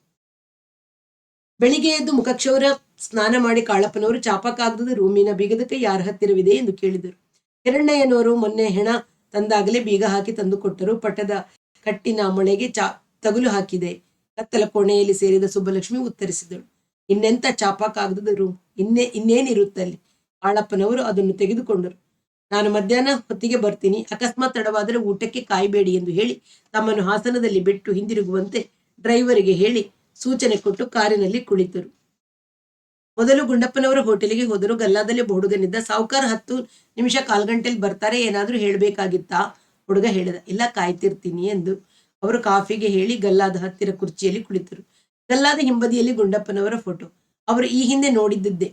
S1: ಬೆಳಿಗ್ಗೆ ಎದ್ದು ಮುಖಕ್ಷೌರ ಸ್ನಾನ ಮಾಡಿ ಕಾಳಪ್ಪನವರು ಚಾಪಕಾಗದ ರೂಮಿನ ಬೀಗದ ಕೈ ಯಾರ ಹತ್ತಿರವಿದೆ ಎಂದು ಕೇಳಿದರು. ಹಿರಣ್ಣಯ್ಯನವರು ಮೊನ್ನೆ ಹೆಣ ತಂದಾಗಲೇ ಬೀಗ ಹಾಕಿ ತಂದು ಕೊಟ್ಟರು. ಪಟ್ಟದ ಕಟ್ಟಿನ ಮೊಳೆಗೆ ತಗುಲು ಹಾಕಿದೆ. ಕತ್ತಲ ಕೋಣೆಯಲ್ಲಿ ಸೇರಿದ ಸುಬ್ಬಲಕ್ಷ್ಮಿ ಉತ್ತರಿಸಿದಳು. ಇನ್ನೆಂತ ಚಾಪಕಾಗದ ರೂಮ್, ಇನ್ನೇನಿರುತ್ತಲ್ಲಿ? ಕಾಳಪ್ಪನವರು ಅದನ್ನು ತೆಗೆದುಕೊಂಡರು. ನಾನು ಮಧ್ಯಾಹ್ನ ಹೊತ್ತಿಗೆ ಬರ್ತೀನಿ, ಅಕಸ್ಮಾತ್ ತಡವಾದರೆ ಊಟಕ್ಕೆ ಕಾಯಬೇಡಿ ಎಂದು ಹೇಳಿ ತಮ್ಮನ್ನು ಹಾಸನದಲ್ಲಿ ಬಿಟ್ಟು ಹಿಂದಿರುಗುವಂತೆ ಡ್ರೈವರಿಗೆ ಹೇಳಿ ಸೂಚನೆ ಕೊಟ್ಟು ಕಾರಿನಲ್ಲಿ ಕುಳಿತರು. ಮೊದಲು ಗುಂಡಪ್ಪನವರ ಹೋಟೆಲಿಗೆ ಹೋದರು. ಗಲ್ಲಾದಲ್ಲಿ ಹುಡುಗನಿದ್ದ. ಸಾವುಕಾರ 10 ನಿಮಿಷ ಕಾಲ್ಗಂಟೆಯಲ್ಲಿ ಬರ್ತಾರೆ, ಏನಾದ್ರೂ ಹೇಳ್ಬೇಕಾಗಿತ್ತಾ? ಹುಡುಗ ಹೇಳಿದ. ಇಲ್ಲ, ಕಾಯ್ತಿರ್ತೀನಿ ಎಂದು ಅವರು ಕಾಫಿಗೆ ಹೇಳಿ ಗಲ್ಲಾದ ಹತ್ತಿರ ಕುರ್ಚಿಯಲ್ಲಿ ಕುಳಿತರು. ಗಲ್ಲಾದ ಹಿಂಬದಿಯಲ್ಲಿ ಗುಂಡಪ್ಪನವರ ಫೋಟೋ. ಅವರು ಈ ಹಿಂದೆ ನೋಡಿದ್ದದ್ದೇ.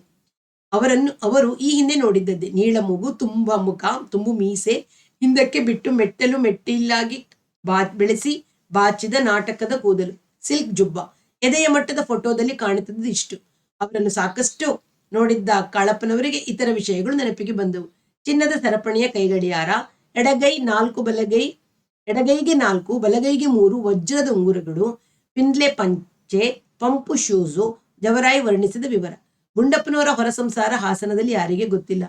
S1: ನೀಳ ಮೂಗು, ತುಂಬಾ ಮುಖ, ತುಂಬು ಮೀಸೆ, ಹಿಂದಕ್ಕೆ ಬಿಟ್ಟು ಮೆಟ್ಟಿಲಾಗಿ ಬೆಳೆಸಿ ಬಾಚಿದ ನಾಟಕದ ಕೂದಲು, ಸಿಲ್ಕ್ ಜುಬ್ಬ. ಎದೆಯ ಮಟ್ಟದ ಫೋಟೋದಲ್ಲಿ ಕಾಣುತ್ತಿದ್ದು ಇಷ್ಟು. ಅವರನ್ನು ಸಾಕಷ್ಟು ನೋಡಿದ್ದ ಕಾಳಪ್ಪನವರಿಗೆ ಇತರ ವಿಷಯಗಳು ನೆನಪಿಗೆ ಬಂದವು. ಚಿನ್ನದ ಸರಪಣಿಯ ಕೈಗಡಿಯಾರ, ಎಡಗೈಗೆ 4, ಬಲಗೈಗೆ 3 ವಜ್ರದ ಉಂಗುರಗಳು, ಪಿನ್ಲೆ ಪಂಚೆ, ಪಂಪು ಶೂಸು, ಜವರಾಯಿ ವರ್ಣಿಸಿದ ವಿವರ. ಗುಂಡಪ್ಪನವರ ಹೊರ ಸಂಸಾರ ಹಾಸನದಲ್ಲಿ ಯಾರಿಗೆ ಗೊತ್ತಿಲ್ಲ.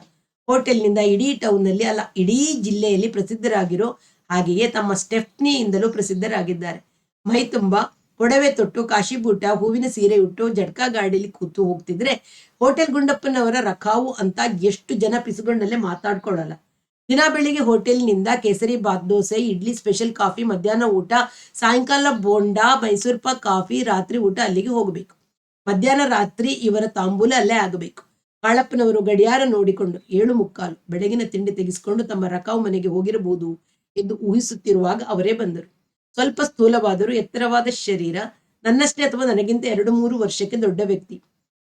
S1: ಹೋಟೆಲ್ನಿಂದ ಇಡೀ ಟೌನ್ನಲ್ಲಿ, ಅಲ್ಲ ಇಡೀ ಜಿಲ್ಲೆಯಲ್ಲಿ ಪ್ರಸಿದ್ಧರಾಗಿರೋ ಹಾಗೆಯೇ ತಮ್ಮ ಸ್ಟೆಫ್ನಿಯಿಂದಲೂ ಪ್ರಸಿದ್ಧರಾಗಿದ್ದಾರೆ. ಮೈ ತುಂಬ ಒಡವೆ ತೊಟ್ಟು, ಕಾಶಿಬೂಟ, ಹೂವಿನ ಸೀರೆ ಉಟ್ಟು ಜಡ್ಕಾ ಗಾಡಿಯಲ್ಲಿ ಕೂತು ಹೋಗ್ತಿದ್ರೆ ಹೋಟೆಲ್ ಗುಂಡಪ್ಪನವರ ರಖಾವು ಅಂತ ಎಷ್ಟು ಜನ ಪಿಸುಗೊಂಡಲ್ಲೇ ಮಾತಾಡ್ಕೊಳ್ಳಲ್ಲ. ದಿನ ಬೆಳಿಗ್ಗೆ ಹೋಟೆಲ್ನಿಂದ ಕೇಸರಿ ಬಾತ್, ದೋಸೆ, ಇಡ್ಲಿ, ಸ್ಪೆಷಲ್ ಕಾಫಿ, ಮಧ್ಯಾಹ್ನ ಊಟ, ಸಾಯಂಕಾಲ ಬೋಂಡಾ, ಮೈಸೂರು ಪಾಕ್, ಕಾಫಿ, ರಾತ್ರಿ ಊಟ ಅಲ್ಲಿಗೆ ಹೋಗಬೇಕು. ಮಧ್ಯಾಹ್ನ ರಾತ್ರಿ ಇವರ ತಾಂಬೂಲ ಅಲ್ಲೇ ಆಗಬೇಕು. ಕಾಳಪ್ಪನವರು ಗಡಿಯಾರ ನೋಡಿಕೊಂಡು 7:45 ಬೆಳಗಿನ ತಿಂಡಿ ತೆಗೆಸಿಕೊಂಡು ತಮ್ಮ ರಕಾವು ಮನೆಗೆ ಹೋಗಿರಬಹುದು ಎಂದು ಊಹಿಸುತ್ತಿರುವಾಗ ಅವರೇ ಬಂದರು. ಸ್ವಲ್ಪ ಸ್ಥೂಲವಾದರೂ ಎತ್ತರವಾದ ಶರೀರ, ನನ್ನಷ್ಟೇ ಅಥವಾ ನನಗಿಂತ 2-3 ವರ್ಷಕ್ಕೆ ದೊಡ್ಡ ವ್ಯಕ್ತಿ.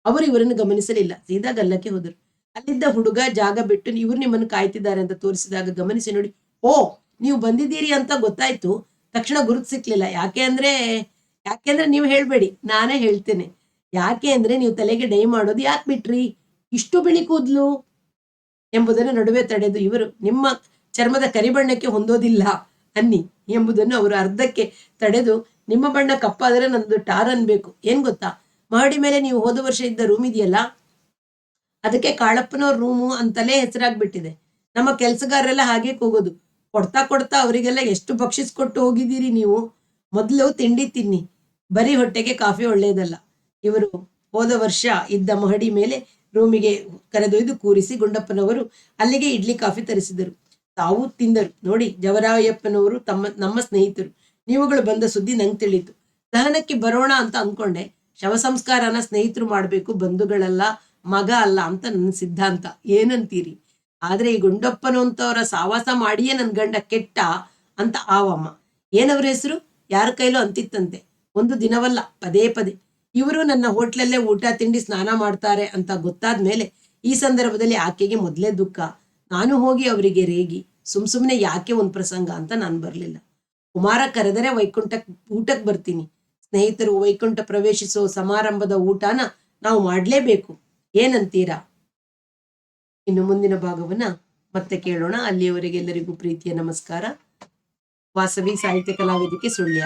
S1: ಅವರು ಇವರನ್ನು ಗಮನಿಸಲಿಲ್ಲ, ಸೀದಾ ಗಲ್ಲಕ್ಕೆ ಹೋದರು. ಅಲ್ಲಿದ್ದ ಹುಡುಗ ಜಾಗ ಬಿಟ್ಟು ಇವರು ನಿಮ್ಮನ್ನು ಕಾಯ್ತಿದ್ದಾರೆ ಅಂತ ತೋರಿಸಿದಾಗ ಗಮನಿಸಿ ನೋಡಿ, ಓ ನೀವು ಬಂದಿದ್ದೀರಿ ಅಂತ ಗೊತ್ತಾಯ್ತು, ತಕ್ಷಣ ಗುರುತು ಸಿಕ್ಲಿಲ್ಲ. ಯಾಕೆಂದ್ರೆ ನೀವು ಹೇಳ್ಬೇಡಿ, ನಾನೇ ಹೇಳ್ತೇನೆ. ಯಾಕೆ ಅಂದ್ರೆ ನೀವು ತಲೆಗೆ ಡೈ ಮಾಡೋದು ಯಾಕೆ ಬಿಟ್ರಿ, ಇಷ್ಟು ಬಿಳಿ ಕೂದ್ಲು ಎಂಬುದನ್ನು ನಡುವೆ ತಡೆದು ಇವರು ನಿಮ್ಮ ಚರ್ಮದ ಕರಿಬಣ್ಣಕ್ಕೆ ಹೊಂದೋದಿಲ್ಲ ಅನ್ನಿ ಎಂಬುದನ್ನು ಅವರು ಅರ್ಧಕ್ಕೆ ತಡೆದು, ನಿಮ್ಮ ಬಣ್ಣ ಕಪ್ಪಾದರೆ ನಂದು ಟಾರ್ ಅನ್ಬೇಕು. ಏನ್ ಗೊತ್ತಾ, ಮಹಡಿ ಮೇಲೆ ನೀವು ಹೋದ ವರ್ಷ ಇದ್ದ ರೂಮ್ ಇದೆಯಲ್ಲ, ಅದಕ್ಕೆ ಕಾಳಪ್ಪನವ್ರ ರೂಮು ಅಂತಲೇ ಹೆಸರಾಗ್ಬಿಟ್ಟಿದೆ. ನಮ್ಮ ಕೆಲ್ಸಗಾರರೆಲ್ಲ ಹಾಗೆ ಕೂಗೋದು. ಕೊಡ್ತಾ ಅವರಿಗೆಲ್ಲ ಎಷ್ಟು ಬಕ್ಷಿಸ್ಕೊಟ್ಟು ಹೋಗಿದ್ದೀರಿ ನೀವು. ಮೊದಲು ತಿಂಡಿ ತಿನ್ನಿ, ಬರೀ ಹೊಟ್ಟೆಗೆ ಕಾಫಿ ಒಳ್ಳೆಯದಲ್ಲ. ಇವರು ಹೋದ ವರ್ಷ ಇದ್ದ ಮಹಡಿ ಮೇಲೆ ರೂಮಿಗೆ ಕರೆದೊಯ್ದು ಕೂರಿಸಿ ಗುಂಡಪ್ಪನವರು ಅಲ್ಲಿಗೆ ಇಡ್ಲಿ ಕಾಫಿ ತರಿಸಿದರು. ತಾವು ತಿಂದರು. ನೋಡಿ, ಜವರಾಯಪ್ಪನವರು ನಮ್ಮ ಸ್ನೇಹಿತರು. ನೀವುಗಳು ಬಂದ ಸುದ್ದಿ ನಂಗೆ ತಿಳಿತು. ದಹನಕ್ಕೆ ಬರೋಣ ಅಂತ ಅಂದ್ಕೊಂಡೆ. ಶವ ಸಂಸ್ಕಾರನ ಸ್ನೇಹಿತರು ಮಾಡ್ಬೇಕು, ಬಂಧುಗಳಲ್ಲ, ಮಗ ಅಲ್ಲ ಅಂತ ನನ್ನ ಸಿದ್ಧಾಂತ. ಏನಂತೀರಿ? ಆದ್ರೆ ಈ ಗುಂಡಪ್ಪನಂತವರ ಸಾವಾಸ ಮಾಡಿಯೇ ನನ್ ಗಂಡ ಕೆಟ್ಟ ಅಂತ ಆವಮ್ಮ. ಏನವ್ರ ಹೆಸರು? ಯಾರ ಕೈಲೂ ಅಂತಿತ್ತಂತೆ. ಒಂದು ದಿನವಲ್ಲ, ಪದೇ ಪದೇ. ಇವರು ನನ್ನ ಹೋಟ್ಲಲ್ಲೇ ಊಟ ತಿಂಡಿ ಸ್ನಾನ ಮಾಡ್ತಾರೆ ಅಂತ ಗೊತ್ತಾದ್ಮೇಲೆ ಈ ಸಂದರ್ಭದಲ್ಲಿ ಆಕೆಗೆ ಮೊದಲೇ ದುಃಖ. ನಾನು ಹೋಗಿ ಅವರಿಗೆ ರೇಗಿ ಸುಮ್ನೆ ಯಾಕೆ ಒಂದ್ ಪ್ರಸಂಗ ಅಂತ ನಾನು ಬರ್ಲಿಲ್ಲ. ಕುಮಾರ ಕರೆದರೆ ಊಟಕ್ಕೆ ಬರ್ತೀನಿ. ಸ್ನೇಹಿತರು ವೈಕುಂಠ ಪ್ರವೇಶಿಸೋ ಸಮಾರಂಭದ ಊಟನ ನಾವು ಮಾಡ್ಲೇಬೇಕು. ಏನಂತೀರಾ? ಇನ್ನು ಮುಂದಿನ ಭಾಗವನ್ನ ಮತ್ತೆ ಕೇಳೋಣ. ಅಲ್ಲಿಯವರೆಗೆ ಎಲ್ಲರಿಗೂ ಪ್ರೀತಿಯ ನಮಸ್ಕಾರ. ವಾಸವಿ ಸಾಹಿತ್ಯ ಕಲಾವೇದಿಕೆ ಸುಳ್ಯ.